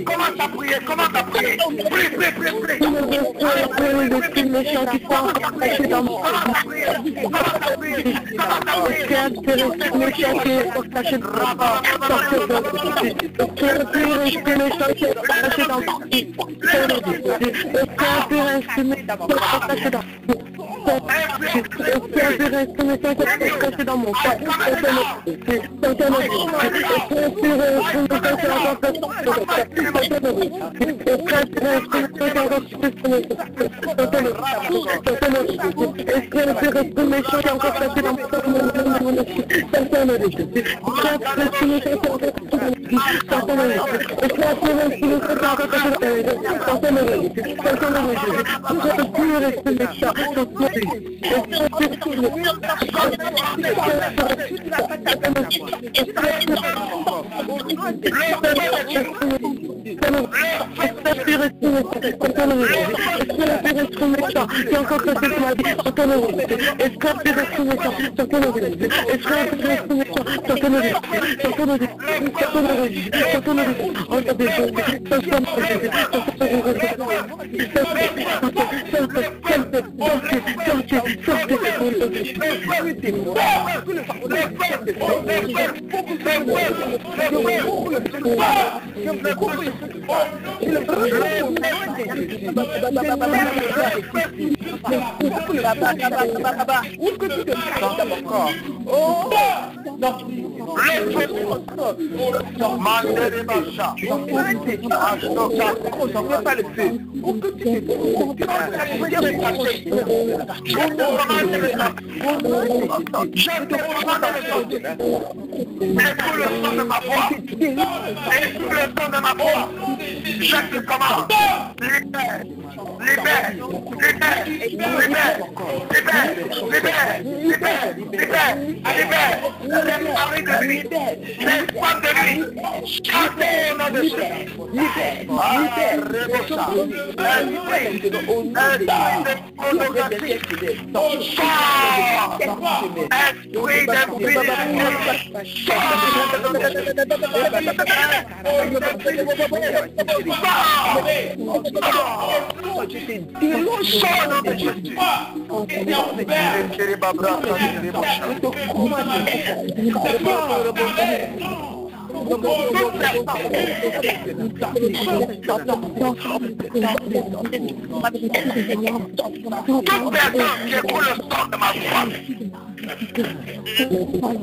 Commence à prier, commence à prier. Prie, prie, prie, prie. Les esprits méchants qui sont encore cachés dans mon Commence à prier. Commence à prier. Commence à prier. les esprits méchants qui sont encore cachés dans mon corps. Sortez de les esprits méchants qui sont encore cachés dans mon vie. Les esprits méchants qui sont encore cachés dans mon corps. Dans mon corps.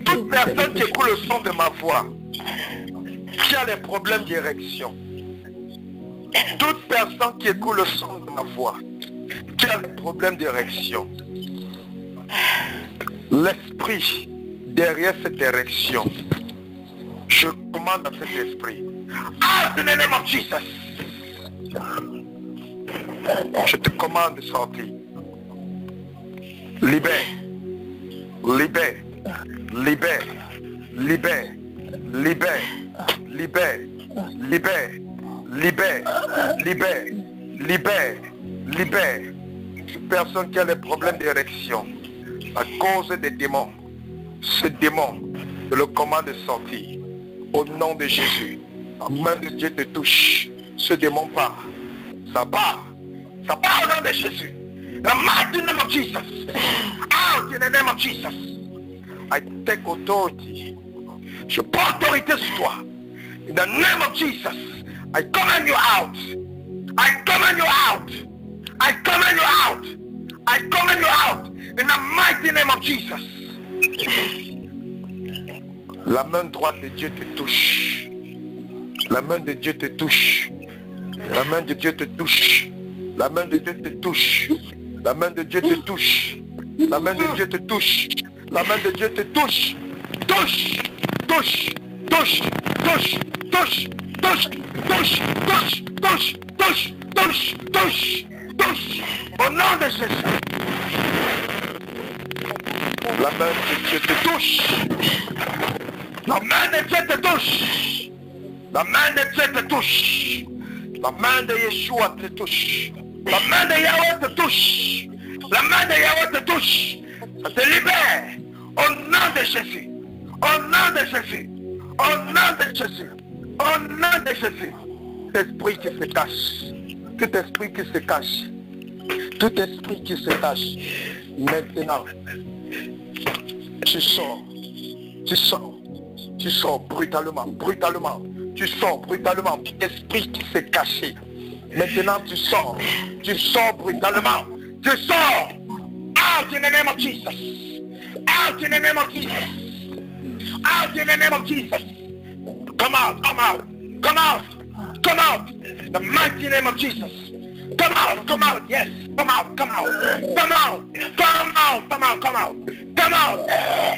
Toute personne qui écoute le son de ma voix, qui a des problèmes d'érection, toute personne qui écoute le son de ma voix, qui a des problèmes d'érection, l'esprit derrière cette érection, je commande à cet esprit, out in the name of Jesus. Je te commande de sortir. Libère, libère, libère, libère, libère, libère, libère, libère, libère, libère, libère. Une personne qui a des problèmes d'érection à cause des démons, ce démon, je le commande de sortir. Au nom de Jésus, la main de Dieu te touche. Ce démon part. Ça part. Ça part au nom de Jésus. The mighty name of Jesus. Out in the name of Jesus. I take authority. Je prends autorité sur toi. In the name of Jesus. I command you out. I command you out. I command you out. I command you out in the mighty name of Jesus. La main droite de Dieu te touche. La main de Dieu te touche. La main de Dieu te touche. La main de Dieu te touche. La main de Dieu te touche. La main de Dieu te touche. La main de Dieu te touche. Touche. Touche. Touche. Touche. Touche. Touche. Touche. Touche. Touche. Touche. Touche. Touche. Touche. Au nom de Jésus. La main de Dieu te touche. La main de Dieu te touche. La main de Dieu te touche. La main de Yeshua te touche. La main de Yahweh te touche. La main de Yahweh te touche. Ça te libère. Au nom de Jésus. Au nom de Jésus. Au nom de Jésus. Au nom de Jésus. Tout esprit qui se cache. Tout esprit qui se cache. Tout esprit qui se cache. Maintenant. Tu sors. Tu sors. Tu sors brutalement. Brutalement. Tu sors brutalement. Tout esprit qui s'est caché. Maintenant tu sors. Tu sors brutalement. Tu sors. Out in the name of Jesus. Out in the name of Jesus. Out in the name of Jesus. Come out. Come out. Come out. Come out. The mighty name of Jesus. Come out. Come out. Yes. Come out. Come out. Come out. Come out. Come out. Come out. Come out.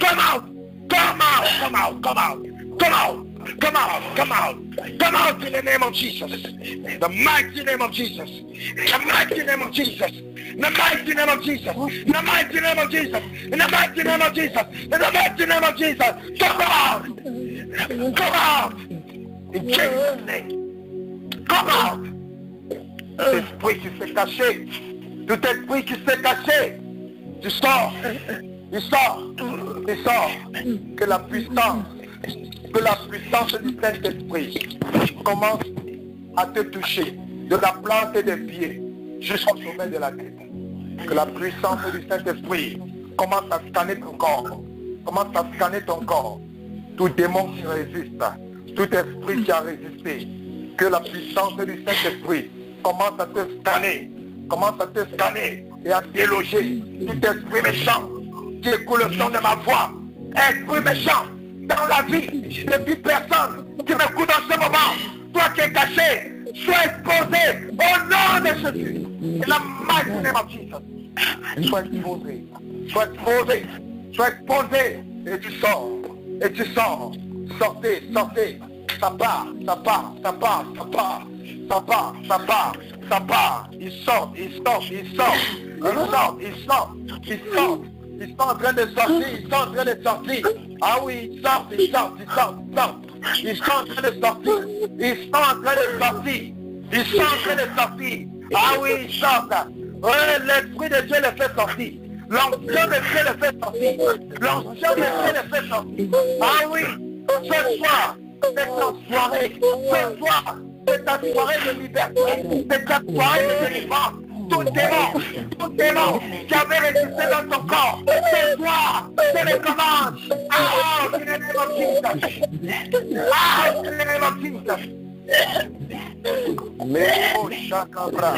Come out. Come out. Come out. Come out. Come out. Come out, come out, come out in the name of Jesus. The mighty name of Jesus. The mighty name of Jesus. The mighty name of Jesus. The mighty name of Jesus. In the mighty name of Jesus. In the mighty name of Jesus. Come out. Come out. In Jesus' name. Come out. Tout esprit qui s'est caché. Tout esprit qui s'est caché. Tu sors. Tu sors. Tu sors. Que la puissance du Saint-Esprit commence à te toucher de la plante des pieds jusqu'au sommet de la tête. Que la puissance du Saint-Esprit commence à scanner ton corps. Commence à scanner ton corps. Tout démon qui résiste, tout esprit qui a résisté. Que la puissance du Saint-Esprit commence à te scanner. Commence à te scanner et à déloger tout esprit méchant qui écoute le son de ma voix. Esprit méchant dans la vie de toute personne qui m'écoute en ce moment, toi qui es caché, sois exposé au nom de Jésus. In the mighty name of Jesus. Sois exposé, sois exposé, sois exposé, et tu sors, et tu sors. Sortez, sortez, ça part, ça part, ça part, ça part, ça part, ça part, ça part. Il sort, il sort, il sort, il sort, il sort, il sort. Ils sont en train de sortir, ils sont en train de sortir. Ah oui, ils sortent, ils sortent, ils sortent, ils sortent. Ils sont en train de sortir. Ils sont en train de sortir. Ils sont en train de sortir. Ah oui, ils sortent. Ouais, l'Esprit de Dieu les fait sortir. L'onction de Dieu les fait sortir. L'onction de Dieu les fait sortir. Ah oui, ce soir, c'est ta soirée. Ce soir, c'est ta soirée de liberté. C'est ta soirée de délivrance. Tout démon qui avait résisté dans ton corps, ce soir, je les commande. Out in the name of Jesus. Out in the name of Jesus. Mero Shakabra.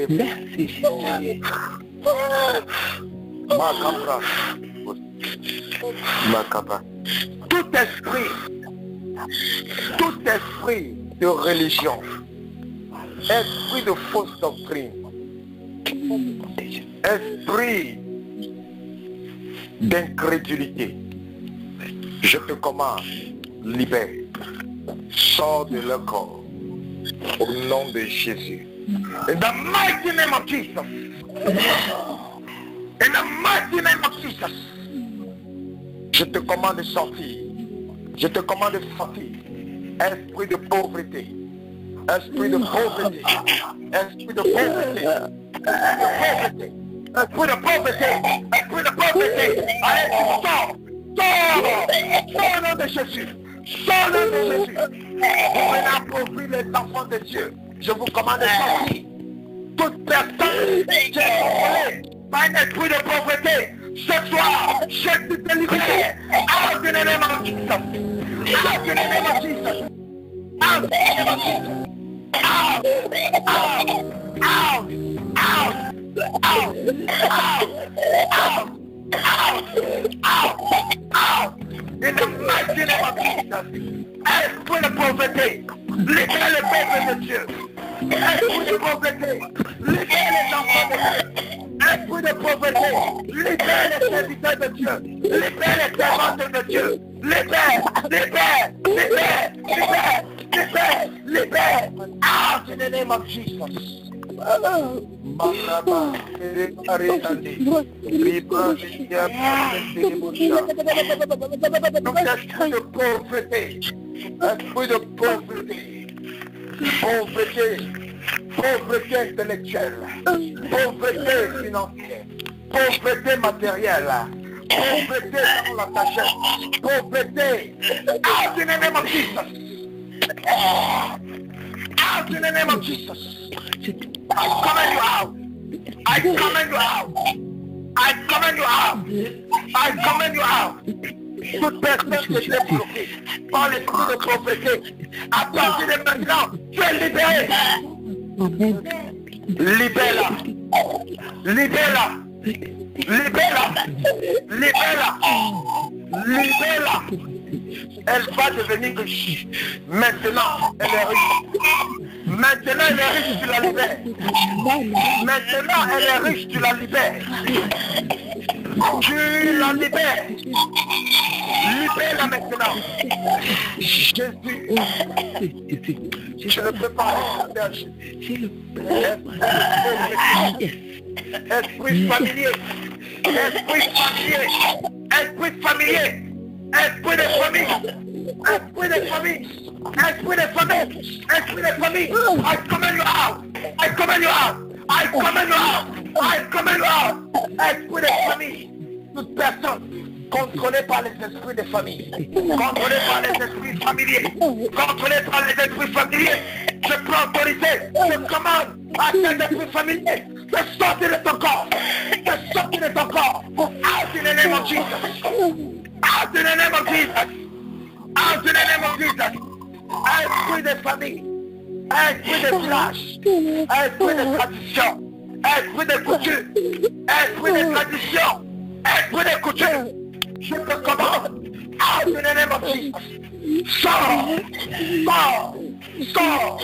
Merci. Macabra. Tout esprit de religion, esprit de fausse doctrine, esprit d'incrédulité, je te commande, libère, sors de leur corps, au nom de Jésus. In the mighty name of Jesus. In the mighty name of Jesus. Je te commande de sortir. Je te commande de sortir. Esprit de pauvreté. Esprit de pauvreté. Esprit de pauvreté. Esprit de pauvreté. Esprit de pauvreté. Allez, tu sors. Sors au nom de Jésus. Sors au nom de Jésus. Vous venez appauvrir les enfants de Dieu. Je vous commande de sortir. Toute personne qui est contrôlée par un esprit de pauvreté, ce soir, je te libère. Out in the name of Jesus. Out in the name of Jesus. Out in the name of Jesus. Out. Out. Out. Out. Out. Out. Out. Out. Out. In the mighty name of Jesus. Esprit de pauvreté, libère les peuples de Dieu. Esprit de pauvreté, libère les enfants de Dieu. Esprit de pauvreté, libère les serviteurs de Dieu. Libère les servantes de Dieu. Libère, libère, libère, libère, libère, libère. Out in the name of Jesus. Esprit de pauvreté, esprit de pauvreté, pauvreté, pauvreté intellectuelle, pauvreté financière, pauvreté matérielle, pauvreté dans la tâche, pauvreté. Out in the name of Jesus. Out in the name of Jesus. I command you out. I command you out. I command you out. I command you out. Toute personne qui est bloquée par l'esprit de pauvreté, à partir de maintenant, tu es libéré. Libère-la. Libère-la. Libère-la. Libère-la. Libère-la. Elle va devenir riche. Maintenant, elle est riche. Maintenant, elle est riche, tu la libères. Maintenant, elle est riche, tu la libères. Tu la libères. Libère-la maintenant. Jésus. Je ne peux pas rester. Esprit familier. Esprit familier. Esprit familier. Esprit de famille. Esprit de famille. Esprit de famille. Esprit de famille. I command you out. I command you out. I command you out. I command you out. Esprit de famille. Toute personne contrôlée par les esprits de famille. Contrôlée par les esprits familiers. Contrôlée par les esprits familiers. Je prends autorité. Je commande à cet esprit familier de sortir de ton corps. De sortir de ton corps. Out in the name of Jesus. Out in the name of Jesus. Out in the name of Jesus. Esprit de famille. Esprit de village. Esprit de tradition. Esprit de coutume. Esprit de tradition. Esprit de coutume. Je te commande. Out in the name of Jesus. Sors. Sors. Sors.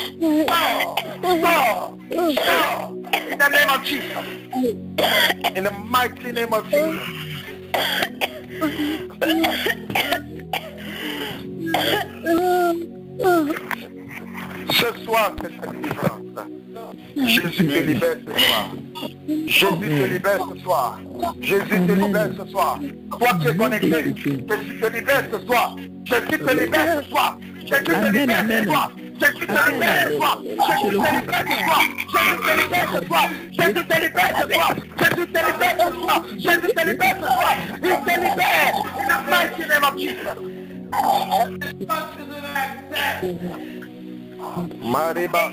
Sors. Sors. Sors. In the name of Jesus. In the mighty name of Jesus. Ce soir, c'est cette délivrance. Jésus te libère ce soir. Jésus te libère ce soir. Jésus te libère ce soir. Toi qui es connecté, Jésus te libère ce soir. Jésus te libère ce soir. Jésus te libère ce soir. Jésus te libère ce soir. Jésus te libère ce soir. Jésus te libère ce soir. Jésus te libère ce soir. Jésus te libère ce soir. Jésus te libère ce soir. Il te libère. In the mighty name of Jesus. Mariba,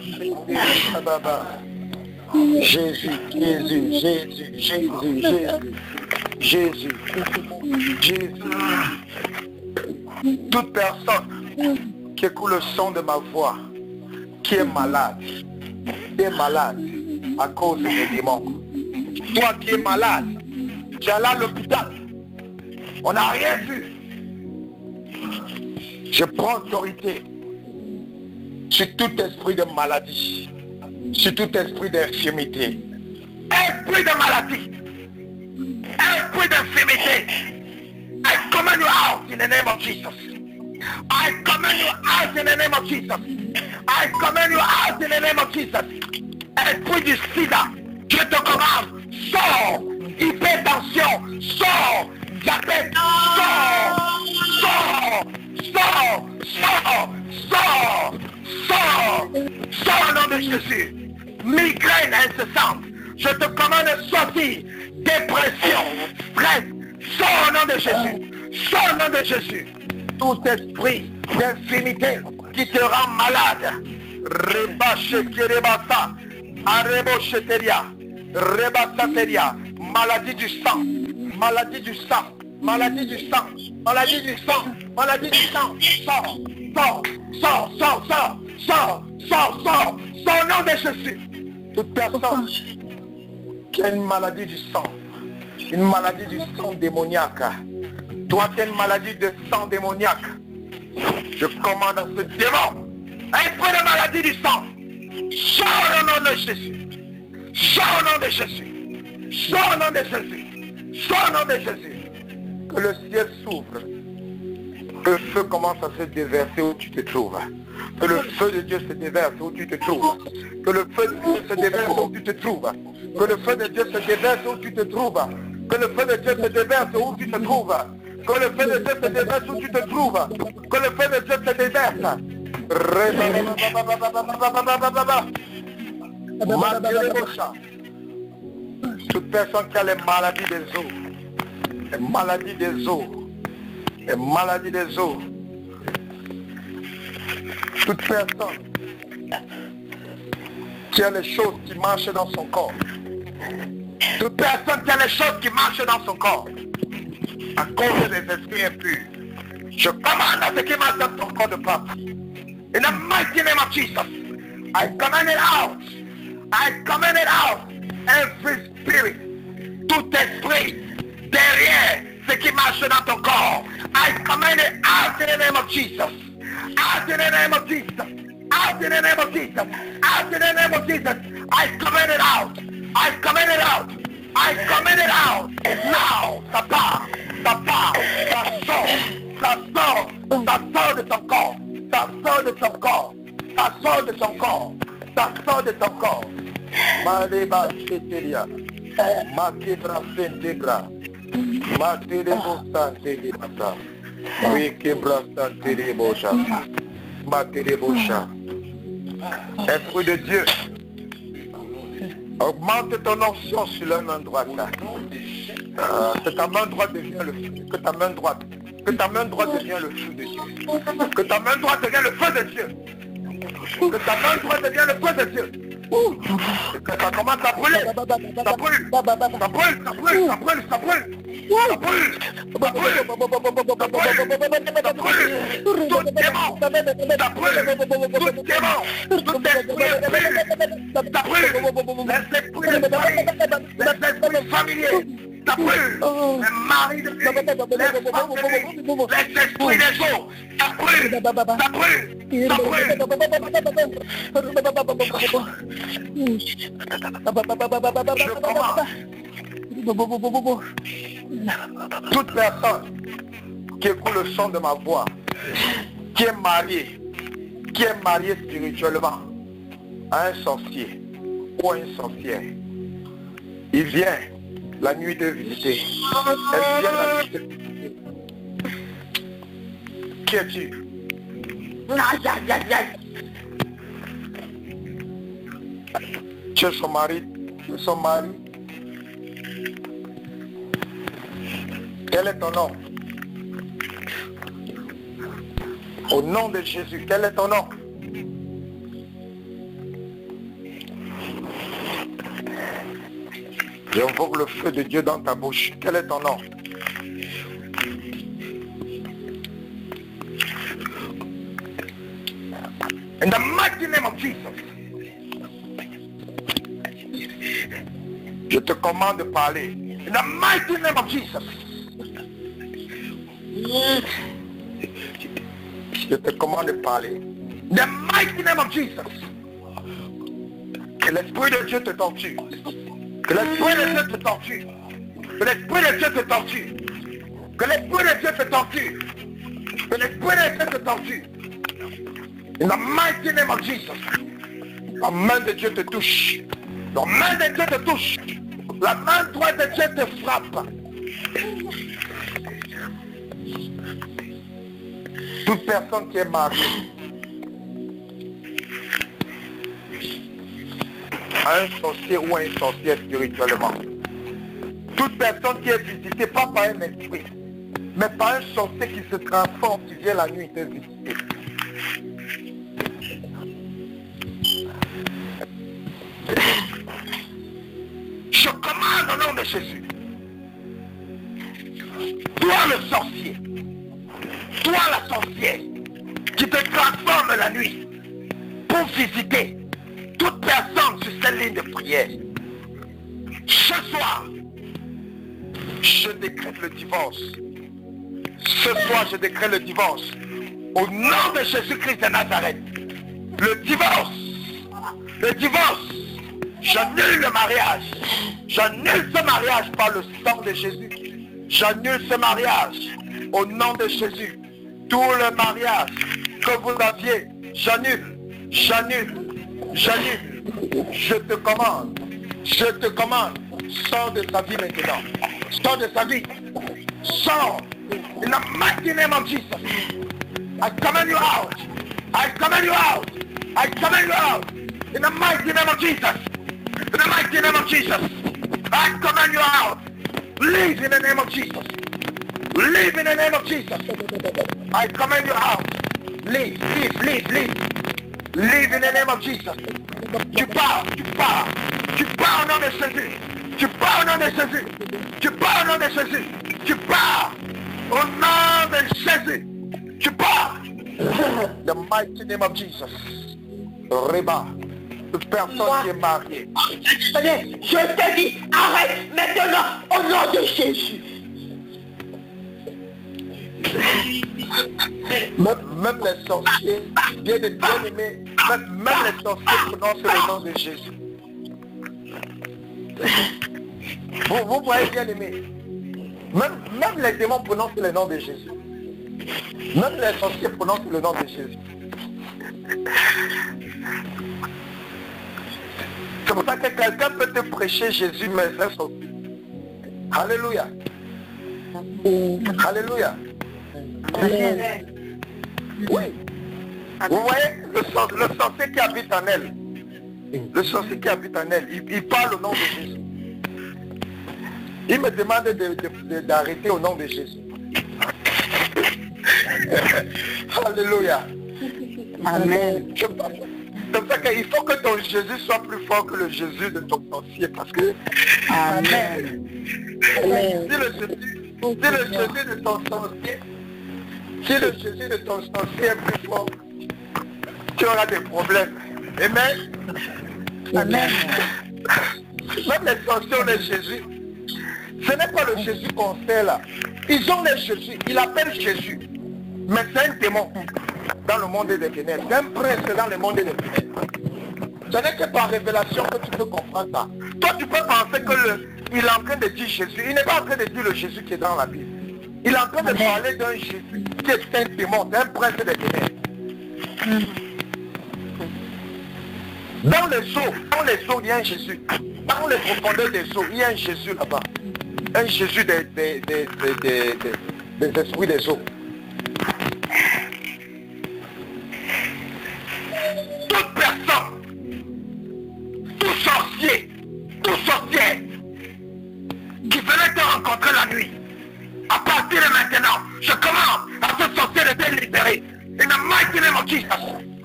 Jésus, Jésus, Jésus, Jésus, Jésus, Jésus, Jésus. Toute personne qui écoute le son de ma voix, qui est malade à cause des démons. Toi qui es malade, tu es allé à l'hôpital, on n'a rien vu. Je prends autorité sur tout esprit de maladie, sur tout esprit d'infirmité. Esprit de maladie, esprit d'infirmité, I command you out in the name of Jesus. I command you out in the name of Jesus. I command you out in the name of Jesus. Esprit du sida, je te commande, sors, hypertension, sors, diabète, sors, sors, sors, sors, sors, sors, sors au nom de Jésus. Migraine incessante, je te commande de sortir, dépression, stress, sors au nom de Jésus, sors au nom de Jésus. Tout esprit d'infinité qui te rend malade, maladie du sang, maladie du sang, maladie du sang, maladie du sang, maladie du sang, sors, Sors, au nom de Jésus. Toute personne qui a une maladie du sang, une maladie du sang démoniaque, toi qui as une maladie de sang démoniaque, je commande à ce démon, esprit de maladie du sang, sors au nom de Jésus, sors au nom de Jésus, sors au nom de Jésus, sors au nom de Jésus, que le ciel s'ouvre, que le feu commence à se déverser où tu te trouves. Que le feu de Dieu se déverse où tu te trouves. Que le feu de Dieu se déverse où tu te trouves. Que le feu de Dieu se déverse où tu te trouves. Que le feu de Dieu se déverse où tu te trouves. Que le feu de Dieu se déverse où tu te trouves. Que le feu de Dieu se déverse. Toute personne qui a les maladies des os, les maladies des os, les maladies des os, toute personne qui a les choses qui marchent dans son corps, toute personne qui a les choses qui marchent dans son corps, à cause des esprits impurs, je commande à ce qui marche dans ton corps de pape. In the mighty name of Jesus, I command it out. I command it out. Every spirit, tout esprit derrière ce qui marche dans ton corps, I command it out in the name of Jesus. Out in the name of Jesus. Out in the name of Jesus. Out in the name of Jesus. I command it out. I command it out. I command it out. And now, ça part, ça sort de ton corps. Ça sort de ton corps. Ça sort de ton corps. Ça sort de ton corps. Maleba Chetelia. Makebra Sentebra. Materebo Santebra. Wikebra Santerebocha. Materebocha. Esprit de Dieu, augmente ton onction sur la main droite. Que ta main droite devienne le feu. Que ta main droite devienne le feu de Dieu. Que ta main droite devienne le feu de Dieu. Que ta main droite devienne le feu de Dieu. Que ça commence à brûler. Ça brûle. Ça brûle. Ça brûle. Ça brûle. Ça brûle. Ça brûle. Ça brûle. Tout démon. Ça brûle. Tout démon. Tout esprit. Ça brûle. Les esprits de famille. Les esprits familiers. Ça brûle. Les maris de vie. Les femmes de vie. Les esprits des eaux. Ça brûle. Ça brûle. Ça brûle. Je commande. Toute personne qui écoute le son de ma voix, qui est mariée spirituellement à un sorcier ou à une sorcière, il vient la nuit de visiter. Elle vient la nuit de visiter. Qui es-tu? Tu es son mari. Quel est ton nom? Au nom de Jésus, quel est ton nom? J'invoque le feu de Dieu dans ta bouche. Quel est ton nom? In the mighty name of Jesus. Je te commande de parler. In the mighty name of Jesus. Je te commande de parler. In the mighty name of Jesus. Que l'esprit de Dieu te torture. Que l'esprit de Dieu te torture. Que l'esprit de Dieu te torture. Que l'esprit de Dieu te torture. Que l'esprit de Dieu te torture. In the mighty name of Jesus. La main de Dieu te touche. La main de Dieu te touche. La main droite de Dieu te frappe. Toute personne qui est mariée à un sorcier ou à une sorcière spirituellement. Toute personne qui est visitée pas par un esprit, mais par un sorcier qui se transforme, qui vient la nuit te visiter. Je commande au nom de Jésus. Toi le sorcier, toi la sorcière, qui te de la nuit pour visiter toute personne sur cette ligne de prière. Ce soir, je décrète le divorce. Ce soir, je décrète le divorce. Au nom de Jésus-Christ de Nazareth. Le divorce. Le divorce. J'annule le mariage. J'annule ce mariage par le sang de Jésus. J'annule ce mariage. Au nom de Jésus. Tout le mariage que vous aviez, j'annule. J'annule. J'annule. Je te commande. Je te commande. Sors de sa vie maintenant. Sors de sa vie. Sors. In the mighty name of Jesus. I command you out. I command you out. I command you out. In the mighty name of Jesus. In the mighty name of Jesus. I command you out. Leave in the name of Jesus. Leave in the name of Jesus. I command you out. Leave, leave, leave, leave. Leave in the name of Jesus. Tu pars, tu pars. Tu pars au nom de Jésus. Tu pars au nom de Jésus. Tu pars au nom de Jésus. Tu pars au nom de Jésus. Tu pars. The mighty name of Jesus. Reba. Toute personne qui est mariée. Je te dis, arrête maintenant au nom de Jésus. Même les sorciers, bien aimés, même les sorciers prononcent le nom de Jésus. Vous voyez bien aimé. Même les démons prononcent le nom de Jésus. Même les sorciers prononcent le nom de Jésus. C'est pour ça que quelqu'un peut te prêcher Jésus, mais c'est un sorcier. Alléluia. Alléluia. Oui. Vous voyez, le sorcier qui habite en elle. Le sorcier qui habite en elle, il parle au nom de Jésus. Il me demande d'arrêter au nom de Jésus. Alléluia. Amen. C'est pour ça qu'il faut que ton Jésus soit plus fort que le Jésus de ton sorcier. Parce que Amen. si le Jésus de ton sorcier, si le Jésus de ton sorcier est plus fort, tu auras des problèmes. Amen. Amen. Même les sorciers ont les Jésus. Ce n'est pas le Jésus qu'on sait là. Ils ont les Jésus. Ils l'appellent Jésus. Mais c'est un démon dans le monde des ténèbres. C'est un prince dans le monde des ténèbres. Ce n'est que par révélation que tu peux comprendre ça. Toi, tu peux penser qu'il est en train de dire Jésus. Il n'est pas en train de dire le Jésus qui est dans la Bible. Il est en train de parler d'un Jésus qui est un démon, un prince des ténèbres. Dans les eaux, il y a un Jésus. Dans les profondeurs des eaux, il y a un Jésus là-bas. Un Jésus des esprits des eaux. Toute personne, tout sorcier, qui venait te rencontrer la nuit, à partir de maintenant, je commande à ce sorcier de te libérer. In the mighty name of Jesus,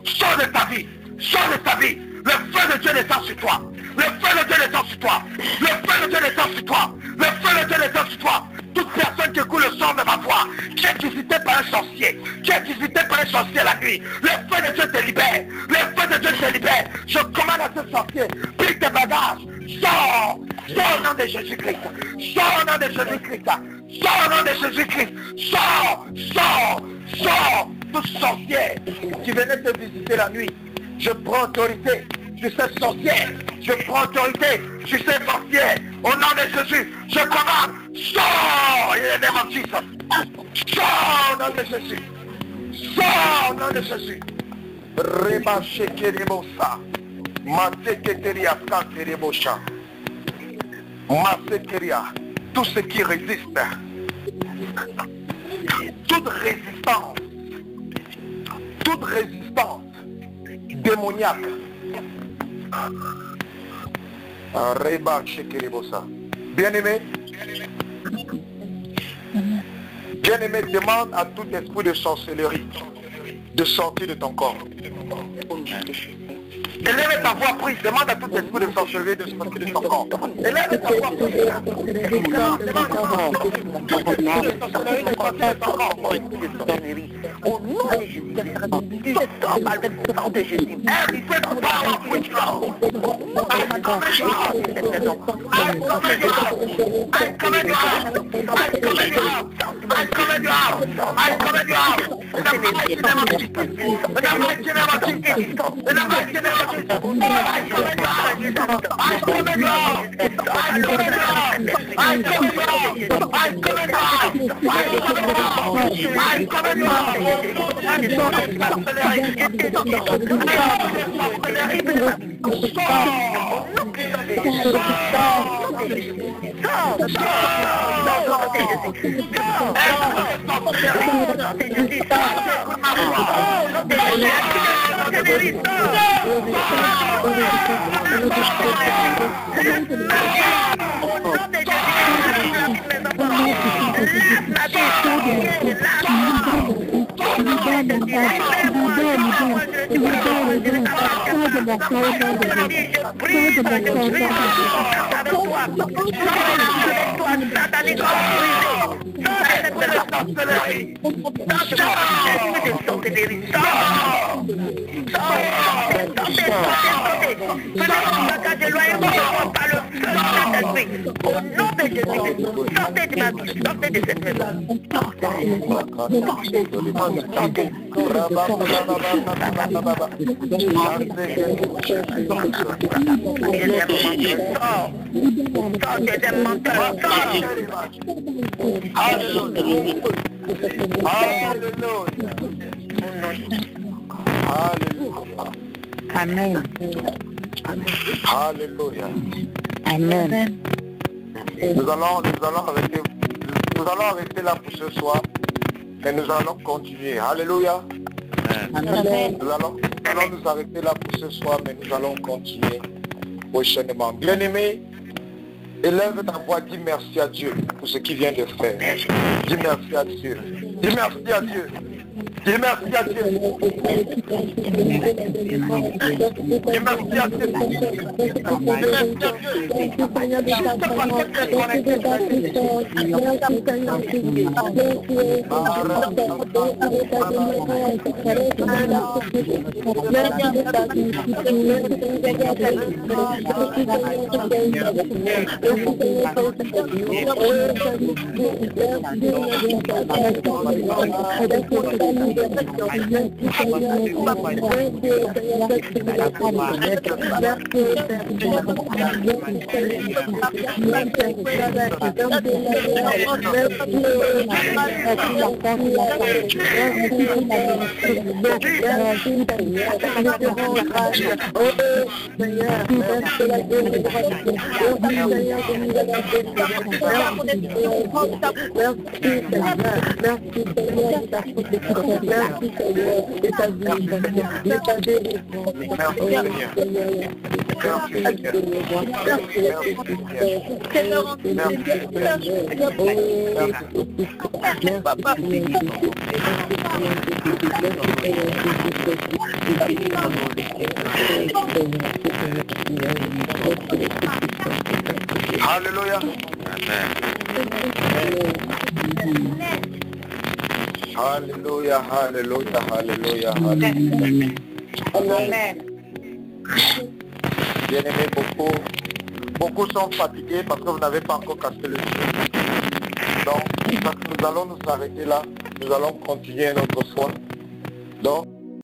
sors de ta vie, sors de ta vie. Le feu de Dieu descend sur toi. Le feu de Dieu descend sur toi. Le feu de Dieu descend sur toi. Le feu de Dieu descend sur toi. Toute personne qui écoute le son de ma voix, qui est visitée par un sorcier, qui est visitée par un sorcier la nuit, le feu de Dieu te libère. Le feu de Dieu te libère. Je commande à ce sorcier, plie tes bagages, sors, sors au nom de Jésus-Christ. Sors au nom de Jésus-Christ. Sors au nom de Jésus-Christ. Sors, sors, sors. Tout sorcier qui venait te visiter la nuit, je prends autorité sur ces sorcières. Je prends autorité sur ces sorcières. Au nom de Jésus, je commande. Sors in the name of Jesus. Sors au nom de Jésus. Sors au nom de Jésus. Reba shekerebosa. Maseketeria kanterebosha. Masekeria. Tout ce qui résiste. Toute résistance démoniaque. Reba shekerebosa. Bien-aimé, demande à tout esprit de sorcellerie de sortir de ton corps. Élève ta voix, prie. Demande à tout esprit de sorcellerie de sortir de son corps. Élève ta voix, prie. Demande à tout esprit de sorcellerie de sortir de son corps. Au nom de Jésus, je sors par le sang de Jésus. Every single power of witchcraft. I command you out. I command you out. I command you out. I command you out. I command you out. I command you out. In the mighty name of Jesus. In the mighty name of Jesus. In the mighty name of Jesus. I command you out. I command you out. I command you out. I command you out. I command you out. I command you out. Amen. Alléluia. Amen. Nous allons rester là pour ce soir, mais nous allons continuer. Alléluia. Amen. Nous allons nous arrêter là pour ce soir, mais nous allons continuer prochainement. Bien-aimé, élève ta voix, dis merci à Dieu pour ce qu'il vient de faire. Dis merci à Dieu. Dis merci à Dieu. Dis merci à Dieu. Dis merci à Dieu. Alléluia. Alléluia, alléluia, alléluia, alléluia. Amen. Bien-aimés, beaucoup sont fatigués parce que vous n'avez pas encore cassé le jeu. Donc, nous allons nous arrêter là. Nous allons continuer notre foi. Donc,